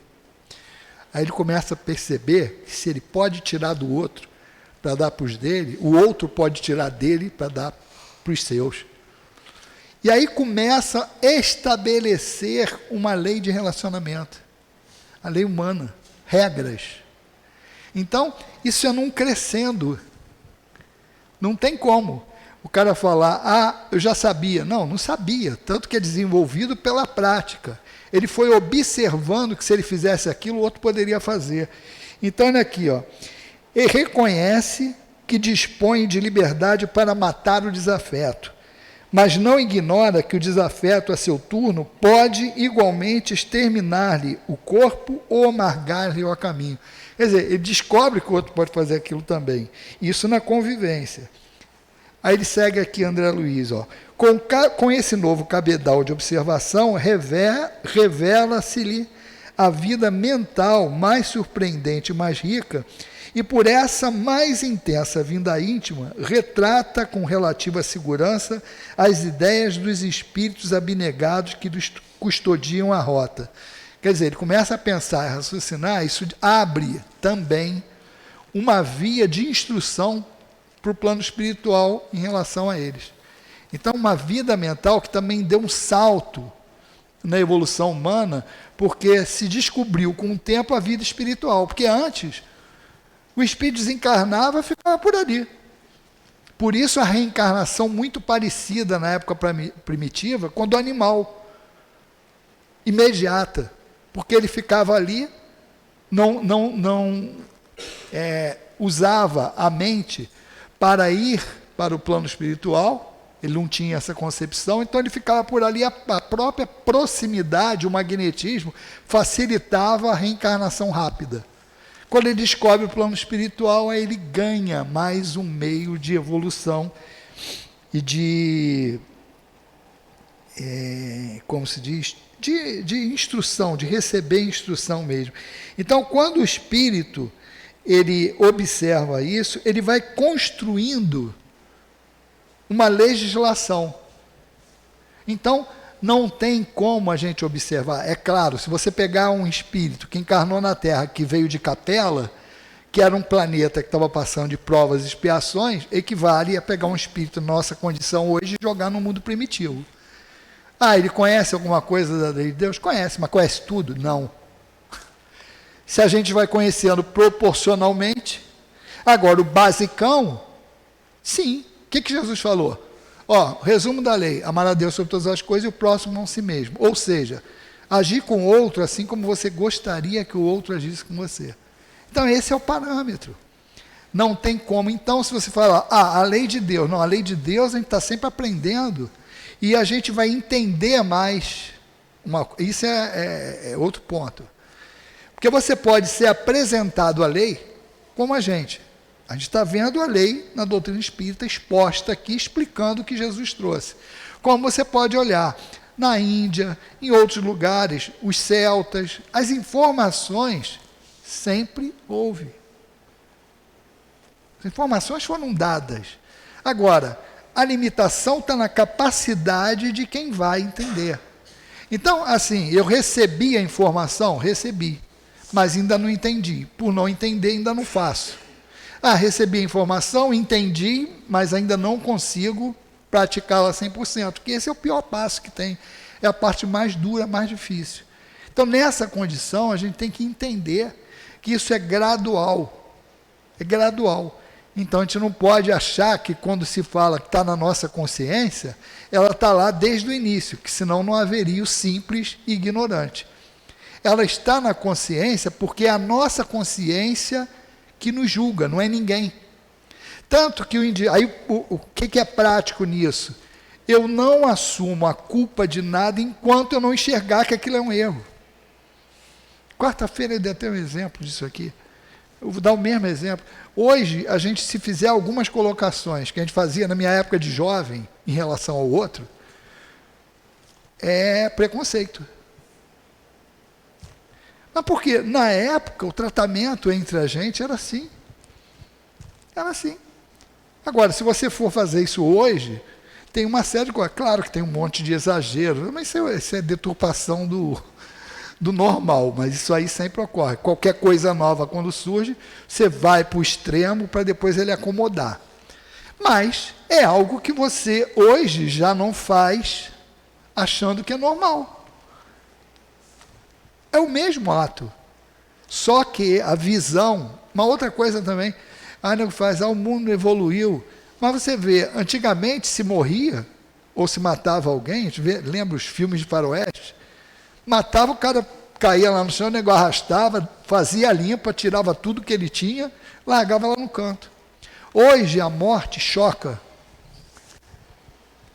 Aí ele começa a perceber que se ele pode tirar do outro para dar para os dele, o outro pode tirar dele para dar para os seus. E aí começa a estabelecer uma lei de relacionamento, a lei humana, regras. Então, isso é num crescendo. Não tem como o cara falar, eu já sabia. Não, não sabia, tanto que é desenvolvido pela prática. Ele foi observando que se ele fizesse aquilo, o outro poderia fazer. Então, olha aqui, ele reconhece que dispõe de liberdade para matar o desafeto, mas não ignora que o desafeto, a seu turno, pode igualmente exterminar-lhe o corpo ou amargar-lhe o caminho. Quer dizer, ele descobre que o outro pode fazer aquilo também. Isso na convivência. Aí ele segue aqui, André Luiz, com esse novo cabedal de observação, revela-se-lhe a vida mental mais surpreendente e mais rica, e por essa mais intensa vinda íntima, retrata com relativa segurança as ideias dos espíritos abnegados que custodiam a rota. Quer dizer, ele começa a pensar e raciocinar, isso abre também uma via de instrução para o plano espiritual em relação a eles. Então, uma vida mental que também deu um salto na evolução humana, porque se descobriu com o tempo a vida espiritual, porque antes o espírito desencarnava e ficava por ali. Por isso a reencarnação muito parecida na época primitiva com a do animal, imediata, porque ele ficava ali, não usava a mente para ir para o plano espiritual, ele não tinha essa concepção, então ele ficava por ali, a própria proximidade, o magnetismo, facilitava a reencarnação rápida. Quando ele descobre o plano espiritual, aí ele ganha mais um meio de evolução e de, como se diz, de instrução, de receber instrução mesmo. Então, quando o espírito ele observa isso, ele vai construindo uma legislação. Então, não tem como a gente observar. É claro, se você pegar um espírito que encarnou na Terra, que veio de Capela, que era um planeta que estava passando de provas e expiações, equivale a pegar um espírito na nossa condição hoje e jogar no mundo primitivo. Ah, ele conhece alguma coisa da lei de Deus? Conhece, mas conhece tudo? Não. Se a gente vai conhecendo proporcionalmente, agora o basicão, sim. O que Jesus falou? Ó, resumo da lei: amar a Deus sobre todas as coisas e o próximo a si mesmo. Ou seja, agir com o outro assim como você gostaria que o outro agisse com você. Então esse é o parâmetro. Não tem como. Então, se você falar, a lei de Deus, não, a lei de Deus a gente está sempre aprendendo e a gente vai entender mais. Isso é outro ponto. Porque você pode ser apresentado a lei como a gente. A gente está vendo a lei na doutrina espírita exposta aqui, explicando o que Jesus trouxe. Como você pode olhar na Índia, em outros lugares, os celtas, as informações sempre houve. As informações foram dadas. Agora, a limitação está na capacidade de quem vai entender. Então, assim, eu recebi a informação? Recebi, mas ainda não entendi. Por não entender, ainda não faço. Recebi a informação, entendi, mas ainda não consigo praticá-la 100%, porque esse é o pior passo que tem. É a parte mais dura, mais difícil. Então, nessa condição, a gente tem que entender que isso é gradual. É gradual. Então, a gente não pode achar que quando se fala que está na nossa consciência, ela está lá desde o início, que senão não haveria o simples e ignorante. Ela está na consciência porque é a nossa consciência que nos julga, não é ninguém. Tanto que o que é prático nisso? Eu não assumo a culpa de nada enquanto eu não enxergar que aquilo é um erro. Quarta-feira eu dei até um exemplo disso aqui. Eu vou dar o mesmo exemplo. Hoje, a gente, se fizer algumas colocações que a gente fazia na minha época de jovem, em relação ao outro, é preconceito. Mas porque, na época, o tratamento entre a gente era assim. Era assim. Agora, se você for fazer isso hoje, tem uma série de coisas. Claro que tem um monte de exagero, mas isso é deturpação do normal, mas isso aí sempre ocorre. Qualquer coisa nova, quando surge, você vai para o extremo para depois ele acomodar. Mas é algo que você hoje já não faz achando que é normal. É o mesmo ato. Só que a visão, uma outra coisa também, o mundo evoluiu. Mas você vê, antigamente se morria, ou se matava alguém, a gente lembra os filmes de faroeste, matava, o cara caía lá no chão, o negócio arrastava, fazia a limpa, tirava tudo que ele tinha, largava lá no canto. Hoje a morte choca.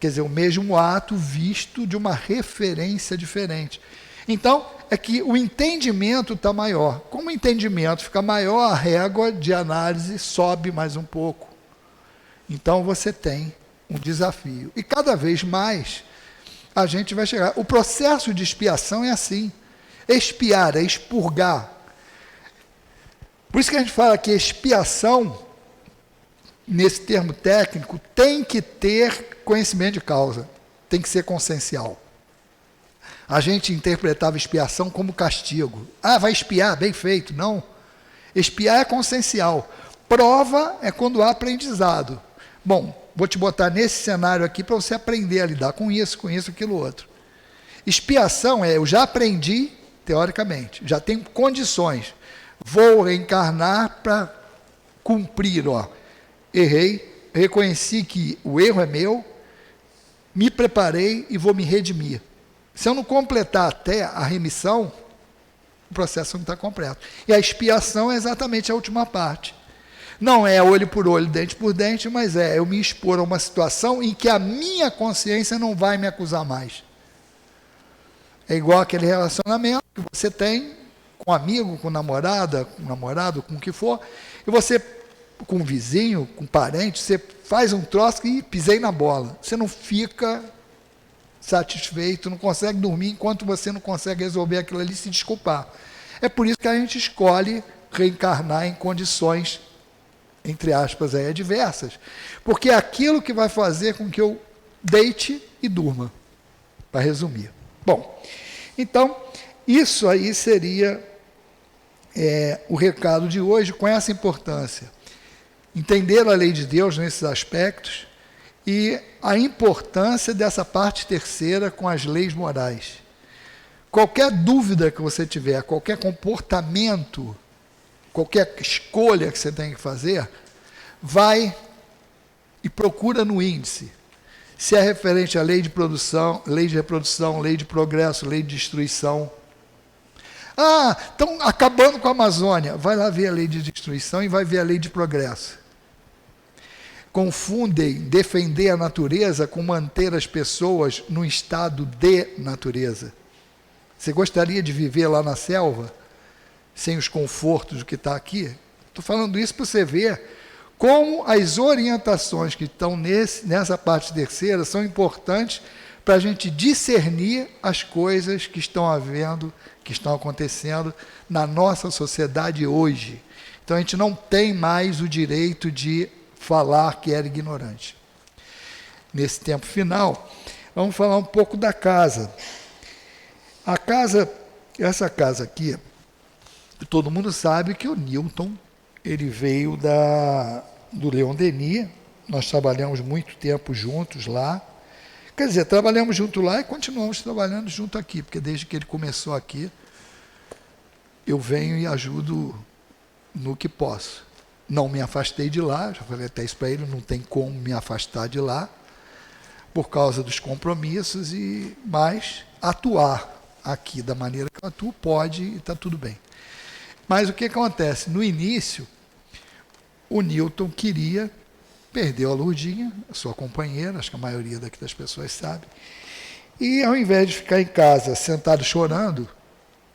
Quer dizer, o mesmo ato visto de uma referência diferente. Então, é que o entendimento está maior. Como o entendimento fica maior, a régua de análise sobe mais um pouco. Então, você tem um desafio. E cada vez mais, a gente vai chegar. O processo de expiação é assim. Expiar é expurgar. Por isso que a gente fala que expiação, nesse termo técnico, tem que ter conhecimento de causa. Tem que ser consciencial. A gente interpretava expiação como castigo. Vai expiar, bem feito. Não. Expiar é consciencial. Prova é quando há aprendizado. Bom, vou te botar nesse cenário aqui para você aprender a lidar com isso, aquilo, outro. Expiação eu já aprendi, teoricamente, já tenho condições. Vou reencarnar para cumprir, errei, reconheci que o erro é meu, me preparei e vou me redimir. Se eu não completar até a remissão, o processo não está completo. E a expiação é exatamente a última parte. Não é olho por olho, dente por dente, mas eu me expor a uma situação em que a minha consciência não vai me acusar mais. É igual aquele relacionamento que você tem com um amigo, com namorada, com namorado, com o que for, e você, com um vizinho, com um parente, você faz um troço e pisei na bola. Você não fica satisfeito, não consegue dormir enquanto você não consegue resolver aquilo ali e se desculpar. É por isso que a gente escolhe reencarnar em condições, entre aspas, adversas. Porque é aquilo que vai fazer com que eu deite e durma. para resumir. Bom, então, isso aí seria o recado de hoje, com essa importância. Entender a lei de Deus nesses aspectos e a importância dessa parte terceira com as leis morais. Qualquer dúvida que você tiver, qualquer comportamento, qualquer escolha que você tem que fazer, vai e procura no índice. Se é referente à lei de produção, lei de reprodução, lei de progresso, lei de destruição. Ah, estão acabando com a Amazônia. Vai lá ver a lei de destruição e vai ver a lei de progresso. Confundem defender a natureza com manter as pessoas no estado de natureza. Você gostaria de viver lá na selva, sem os confortos do que está aqui? Estou falando isso para você ver como as orientações que estão nessa parte terceira são importantes para a gente discernir as coisas que estão havendo, que estão acontecendo na nossa sociedade hoje. Então a gente não tem mais o direito de falar que era ignorante. Nesse tempo final, vamos falar um pouco da casa. A casa, essa casa aqui, todo mundo sabe que o Newton, ele veio do Leon Denis, nós trabalhamos muito tempo juntos lá. Quer dizer, trabalhamos junto lá e continuamos trabalhando junto aqui, porque desde que ele começou aqui, eu venho e ajudo no que posso. Não me afastei de lá, já falei até isso para ele, não tem como me afastar de lá, por causa dos compromissos, mas atuar aqui da maneira que eu atuo pode e está tudo bem. Mas o que acontece? No início, o Newton perdeu a Lourdinha, a sua companheira, acho que a maioria daqui das pessoas sabe, e ao invés de ficar em casa sentado chorando,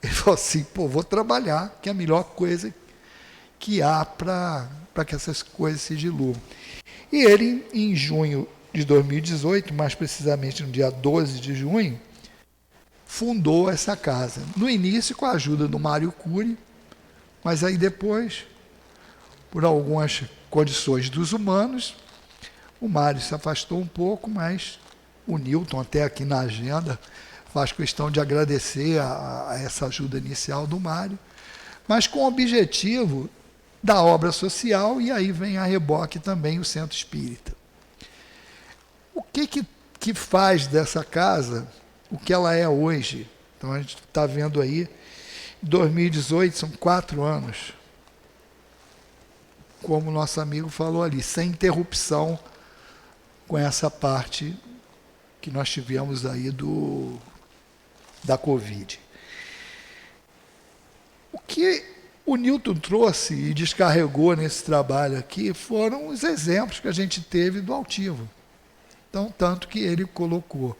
ele falou assim, vou trabalhar, que é a melhor coisa que há para que essas coisas se diluam. E ele, em junho de 2018, mais precisamente no dia 12 de junho, fundou essa casa. No início, com a ajuda do Mário Cury, mas aí depois, por algumas condições dos humanos, o Mário se afastou um pouco, mas o Newton, até aqui na agenda, faz questão de agradecer a essa ajuda inicial do Mário, mas com o objetivo da obra social, e aí vem a reboque também o Centro Espírita. O que faz dessa casa o que ela é hoje? Então a gente está vendo aí, 2018 são 4 anos, como o nosso amigo falou ali, sem interrupção com essa parte que nós tivemos aí da Covid. O que o Newton trouxe e descarregou nesse trabalho aqui foram os exemplos que a gente teve do altivo. Então, tanto que ele colocou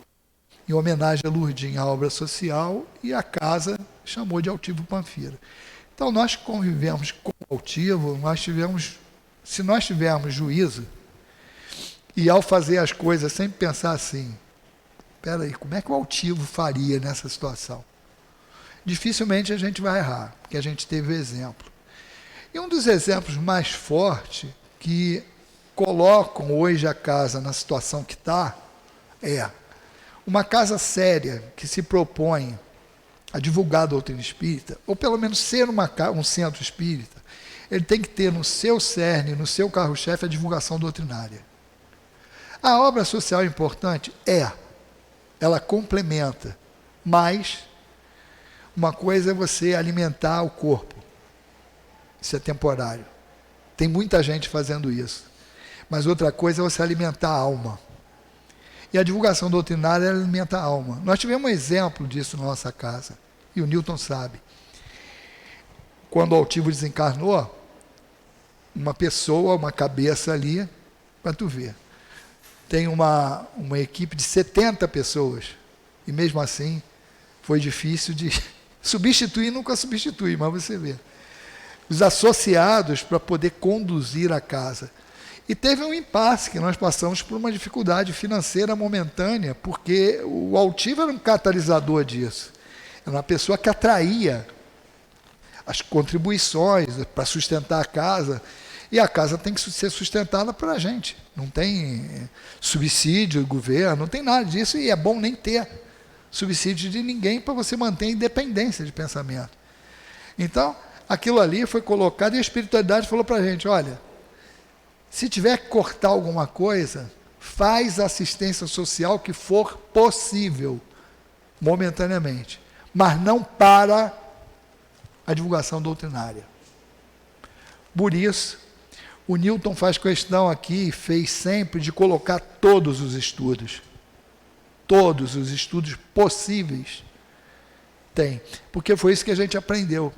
em homenagem a Lourdinha a obra social e a casa chamou de Altivo Panfiro. Então, nós convivemos com o altivo, se nós tivermos juízo, e ao fazer as coisas sempre pensar assim, espera aí, como é que o altivo faria nessa situação? Dificilmente a gente vai errar, porque a gente teve o exemplo. E um dos exemplos mais fortes que colocam hoje a casa na situação que está é uma casa séria que se propõe a divulgar a doutrina espírita, ou pelo menos ser um centro espírita, ele tem que ter no seu cerne, no seu carro-chefe, a divulgação doutrinária. A obra social é importante? Ela complementa, mas uma coisa é você alimentar o corpo, isso é temporário, tem muita gente fazendo isso, mas outra coisa é você alimentar a alma, e a divulgação doutrinária alimenta a alma. Nós tivemos um exemplo disso na nossa casa, e o Newton sabe. Quando o altivo desencarnou, uma pessoa, uma cabeça ali, para tu ver, tem uma equipe de 70 pessoas, e mesmo assim foi difícil de substituir, nunca substitui, mas você vê. Os associados para poder conduzir a casa. E teve um impasse, que nós passamos por uma dificuldade financeira momentânea, porque o altivo era um catalisador disso. Era uma pessoa que atraía as contribuições para sustentar a casa, e a casa tem que ser sustentada por a gente. Não tem subsídio do governo, não tem nada disso, e é bom nem ter. subsídio de ninguém para você manter a independência de pensamento. Então, aquilo ali foi colocado e a espiritualidade falou para a gente, olha, se tiver que cortar alguma coisa, faz a assistência social que for possível, momentaneamente, mas não para a divulgação doutrinária. Por isso, o Newton faz questão aqui, fez sempre, de colocar todos os estudos possíveis, tem, porque foi isso que a gente aprendeu.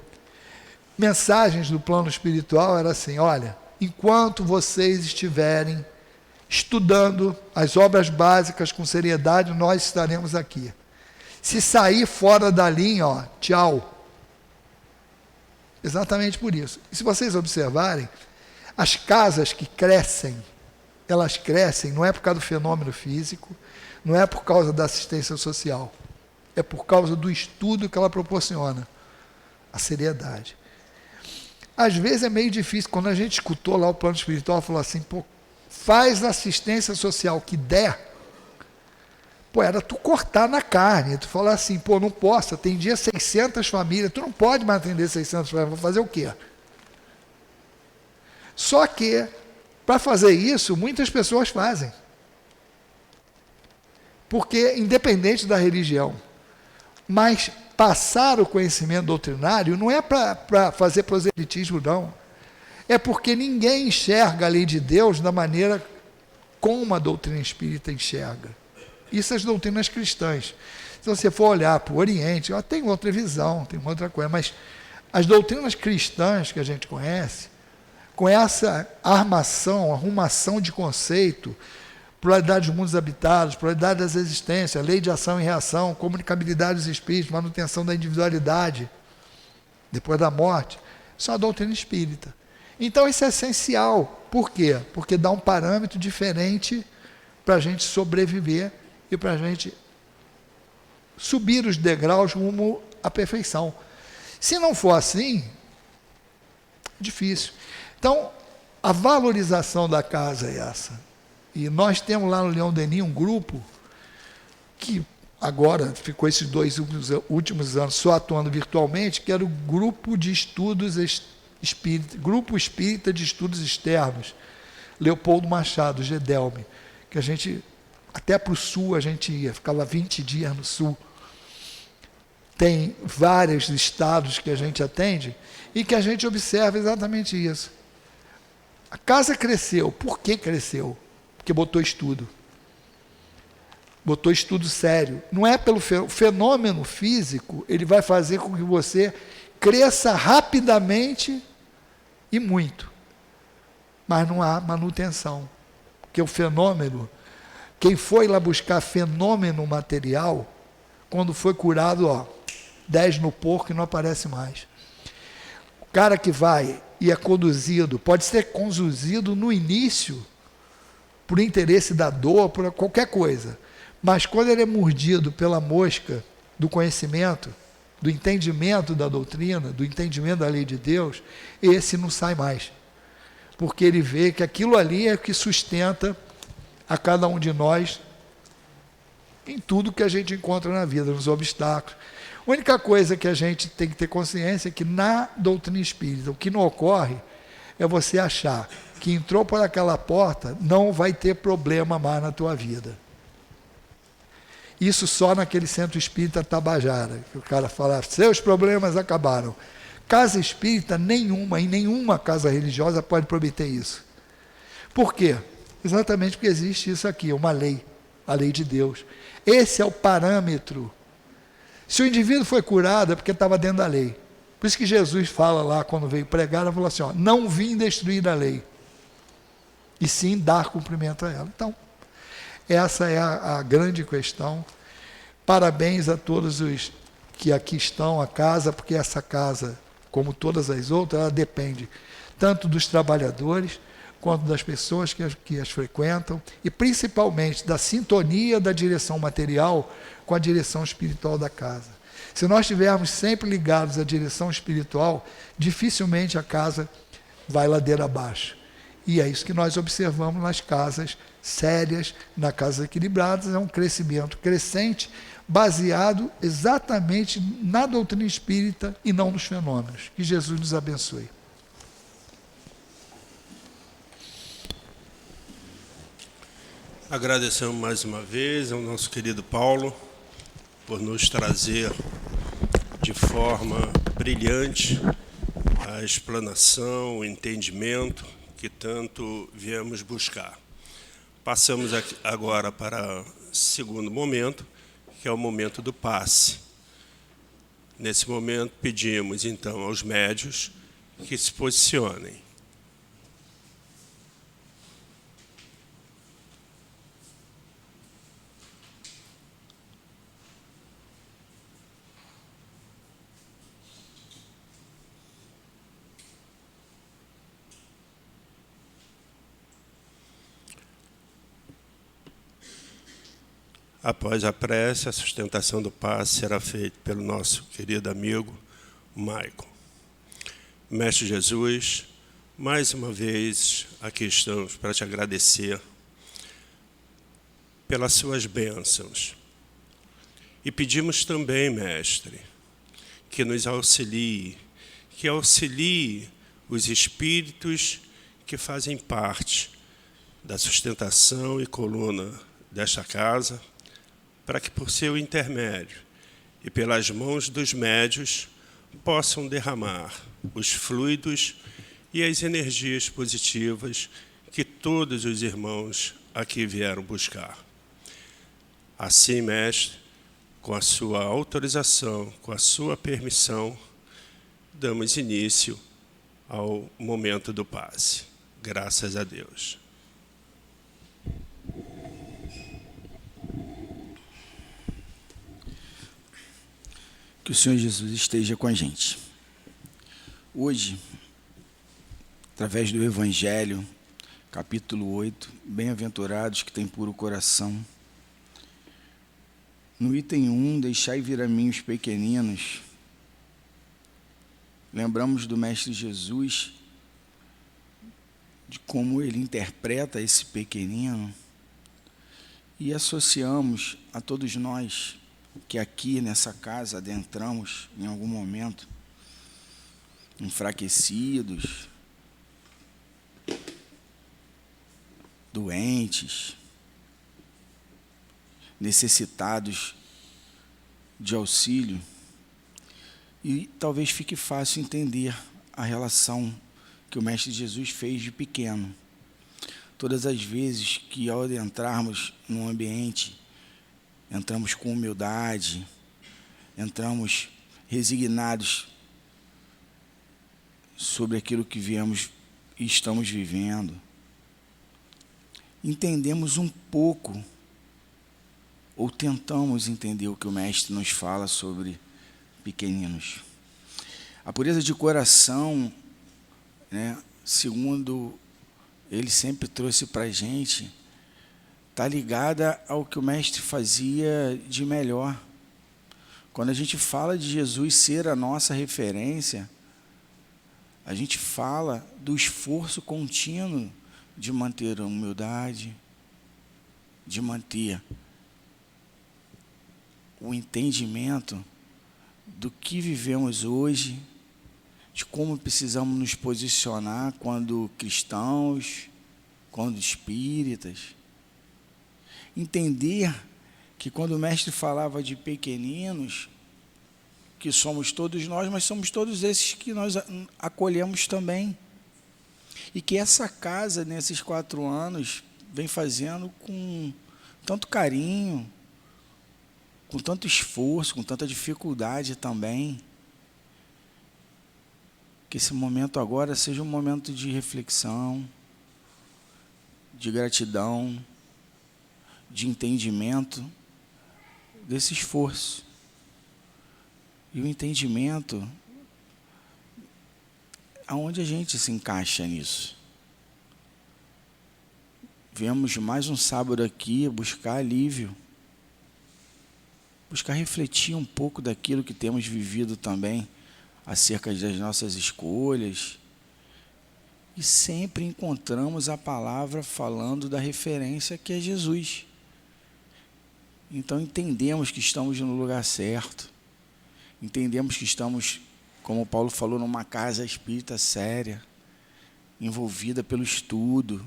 Mensagens do plano espiritual era assim, olha, enquanto vocês estiverem estudando as obras básicas com seriedade, nós estaremos aqui. Se sair fora da linha, ó, tchau. Exatamente por isso. E se vocês observarem, as casas que crescem, elas crescem não é por causa do fenômeno físico, não é por causa da assistência social, é por causa do estudo que ela proporciona, a seriedade. Às vezes é meio difícil, quando a gente escutou lá o plano espiritual, falou assim, pô, faz a assistência social que der, pô, era tu cortar na carne, tu falar assim, pô, não posso, atendia 600 famílias, tu não pode mais atender 600 famílias, vou fazer o quê? Só que, para fazer isso, muitas pessoas fazem. Porque, independente da religião, mas passar o conhecimento doutrinário não é para fazer proselitismo, não. É porque ninguém enxerga a lei de Deus da maneira como a doutrina espírita enxerga. Isso as doutrinas cristãs. Se você for olhar para o Oriente, tem outra visão, tem outra coisa, mas as doutrinas cristãs que a gente conhece, com essa arrumação de conceito, pluralidade dos mundos habitados, pluralidade das existências, lei de ação e reação, comunicabilidade dos espíritos, manutenção da individualidade, depois da morte, isso é a doutrina espírita. Então isso é essencial. Por quê? Porque dá um parâmetro diferente para a gente sobreviver e para a gente subir os degraus rumo à perfeição. Se não for assim, difícil. Então, a valorização da casa é essa. E nós temos lá no Leão Denis um grupo que agora ficou esses 2 últimos anos só atuando virtualmente, que era o Grupo de Estudos Grupo Espírita de Estudos Externos, Leopoldo Machado, Gedelme, que a gente, até para o sul a gente ia, ficava 20 dias no sul. Tem vários estados que a gente atende e que a gente observa exatamente isso. A casa cresceu. Por que cresceu? Porque botou estudo. Botou estudo sério. Não é pelo fenômeno físico, ele vai fazer com que você cresça rapidamente e muito. Mas não há manutenção. Porque o fenômeno, quem foi lá buscar fenômeno material, quando foi curado, 10 no porco e não aparece mais. O cara que vai e é conduzido, pode ser conduzido no início, por interesse da dor, por qualquer coisa. Mas quando ele é mordido pela mosca do conhecimento, do entendimento da doutrina, do entendimento da lei de Deus, esse não sai mais. Porque ele vê que aquilo ali é o que sustenta a cada um de nós em tudo que a gente encontra na vida, nos obstáculos. A única coisa que a gente tem que ter consciência é que na doutrina espírita, o que não ocorre é você achar que entrou por aquela porta, não vai ter problema mais na tua vida. Isso só naquele centro espírita Tabajara, que o cara fala, seus problemas acabaram. Casa espírita nenhuma, em nenhuma casa religiosa pode prometer isso. Por quê? Exatamente porque existe isso aqui, uma lei, a lei de Deus. Esse é o parâmetro. Se o indivíduo foi curado é porque estava dentro da lei. Por isso que Jesus fala lá, quando veio pregar, ele falou assim, não vim destruir a lei, e sim dar cumprimento a ela. Então, essa é a grande questão. Parabéns a todos os que aqui estão, a casa, porque essa casa, como todas as outras, ela depende tanto dos trabalhadores, quanto das pessoas que as frequentam, e principalmente da sintonia da direção material com a direção espiritual da casa. Se nós estivermos sempre ligados à direção espiritual, dificilmente a casa vai ladeira abaixo. E é isso que nós observamos nas casas sérias, nas casas equilibradas, é um crescimento crescente, baseado exatamente na doutrina espírita e não nos fenômenos. Que Jesus nos abençoe. Agradecemos mais uma vez ao nosso querido Paulo por nos trazer de forma brilhante a explanação, o entendimento que tanto viemos buscar. Passamos agora para o segundo momento, que é o momento do passe. Nesse momento, pedimos então aos médios que se posicionem. Após a prece, a sustentação do passe será feita pelo nosso querido amigo Maicon. Mestre Jesus, mais uma vez aqui estamos para te agradecer pelas suas bênçãos. E pedimos também, Mestre, que nos auxilie, que auxilie os espíritos que fazem parte da sustentação e coluna desta casa, para que por seu intermédio e pelas mãos dos médios possam derramar os fluidos e as energias positivas que todos os irmãos aqui vieram buscar. Assim, Mestre, com a sua autorização, com a sua permissão, damos início ao momento do passe. Graças a Deus. Que o Senhor Jesus esteja com a gente. Hoje, através do Evangelho, capítulo 8, bem-aventurados que têm puro coração. No item 1, deixai vir a mim os pequeninos. Lembramos do Mestre Jesus, de como ele interpreta esse pequenino, e associamos a todos nós que aqui nessa casa adentramos em algum momento, enfraquecidos, doentes, necessitados de auxílio, e talvez fique fácil entender a relação que o Mestre Jesus fez de pequeno. Todas as vezes que ao adentrarmos num ambiente, entramos com humildade, entramos resignados sobre aquilo que viemos e estamos vivendo. Entendemos um pouco, ou tentamos entender o que o Mestre nos fala sobre pequeninos. A pureza de coração, né, segundo ele sempre trouxe para a gente, está ligada ao que o Mestre fazia de melhor. Quando a gente fala de Jesus ser a nossa referência, a gente fala do esforço contínuo de manter a humildade, de manter o entendimento do que vivemos hoje, de como precisamos nos posicionar quando cristãos, quando espíritas. Entender que quando o Mestre falava de pequeninos, que somos todos nós, mas somos todos esses que nós acolhemos também. E que essa casa, nesses 4 anos, vem fazendo com tanto carinho, com tanto esforço, com tanta dificuldade também. Que esse momento agora seja um momento de reflexão, de gratidão, de entendimento desse esforço. E o entendimento, aonde a gente se encaixa nisso? Viemos mais um sábado aqui buscar alívio, buscar refletir um pouco daquilo que temos vivido também, acerca das nossas escolhas, e sempre encontramos a palavra falando da referência que é Jesus. Então entendemos que estamos no lugar certo, entendemos que estamos, como Paulo falou, numa casa espírita séria, envolvida pelo estudo,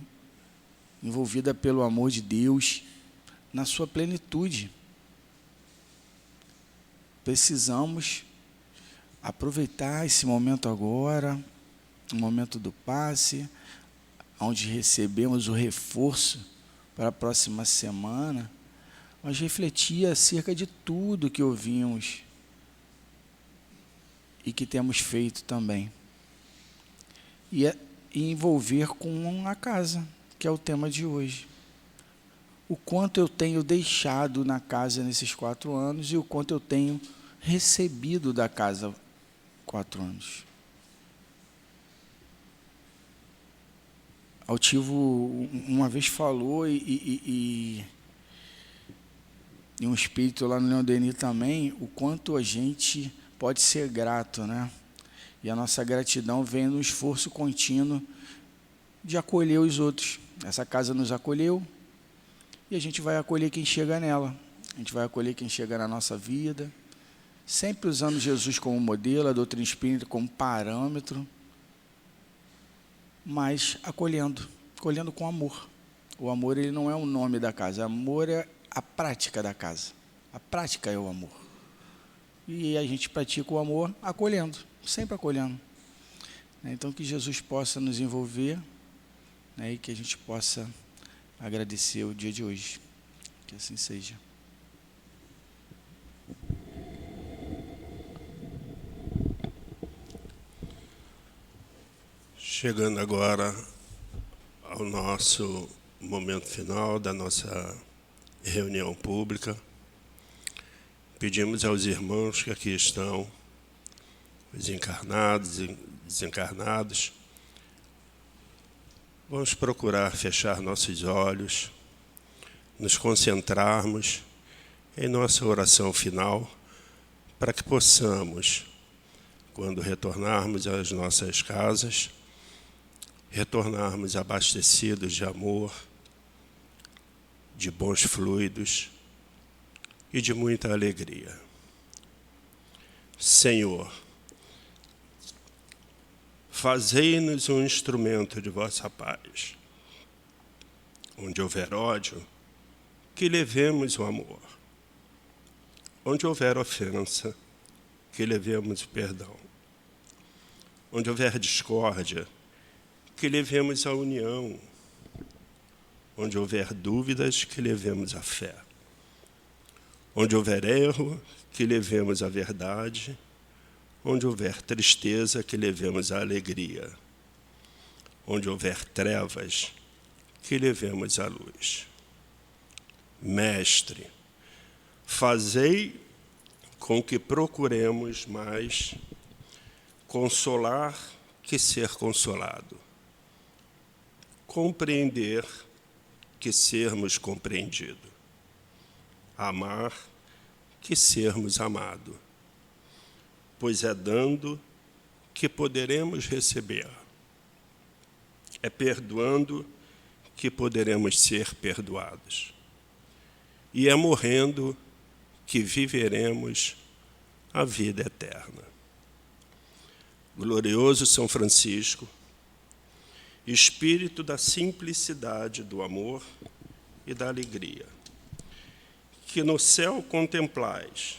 envolvida pelo amor de Deus, na sua plenitude. Precisamos aproveitar esse momento agora, o momento do passe, onde recebemos o reforço para a próxima semana, mas refletir acerca de tudo que ouvimos e que temos feito também. E envolver com a casa, que é o tema de hoje. O quanto eu tenho deixado na casa nesses 4 anos e o quanto eu tenho recebido da casa 4 anos. Altivo uma vez falou e um espírito lá no Leão Denis também, o quanto a gente pode ser grato, né? E a nossa gratidão vem no esforço contínuo de acolher os outros. Essa casa nos acolheu e a gente vai acolher quem chega nela. A gente vai acolher quem chega na nossa vida, sempre usando Jesus como modelo, a doutrina espírita como parâmetro, mas acolhendo com amor. O amor, ele não é o nome da casa, o amor é a prática da casa. A prática é o amor. E a gente pratica o amor acolhendo, sempre acolhendo. Então, que Jesus possa nos envolver, né, e que a gente possa agradecer o dia de hoje. Que assim seja. Chegando agora ao nosso momento final da nossa reunião pública, pedimos aos irmãos que aqui estão, os encarnados e desencarnados, vamos procurar fechar nossos olhos, nos concentrarmos em nossa oração final, para que possamos, quando retornarmos às nossas casas, retornarmos abastecidos de amor, de bons fluidos e de muita alegria. Senhor, fazei-nos um instrumento de vossa paz. Onde houver ódio, que levemos o amor. Onde houver ofensa, que levemos o perdão. Onde houver discórdia, que levemos a união. Onde houver dúvidas, que levemos a fé. Onde houver erro, que levemos a verdade. Onde houver tristeza, que levemos a alegria. Onde houver trevas, que levemos a luz. Mestre, fazei com que procuremos mais consolar que ser consolado, compreender que sermos compreendidos, amar que sermos amados, pois é dando que poderemos receber, é perdoando que poderemos ser perdoados, e é morrendo que viveremos a vida eterna. Glorioso São Francisco, espírito da simplicidade, do amor e da alegria, que no céu contemplais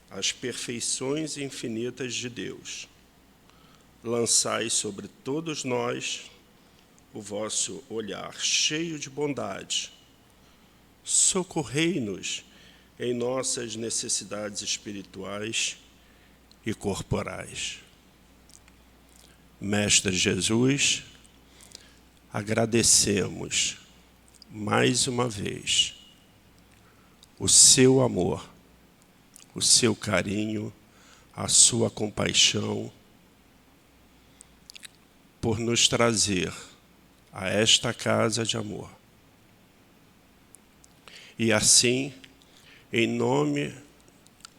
as perfeições infinitas de Deus, lançai sobre todos nós o vosso olhar cheio de bondade, socorrei-nos em nossas necessidades espirituais e corporais. Mestre Jesus, agradecemos mais uma vez o seu amor, o seu carinho, a sua compaixão, por nos trazer a esta casa de amor. E assim, em nome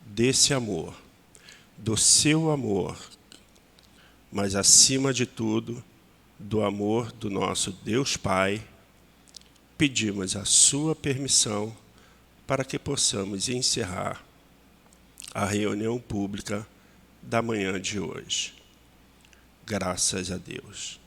desse amor, do seu amor, mas acima de tudo, do amor do nosso Deus Pai, pedimos a sua permissão para que possamos encerrar a reunião pública da manhã de hoje. Graças a Deus.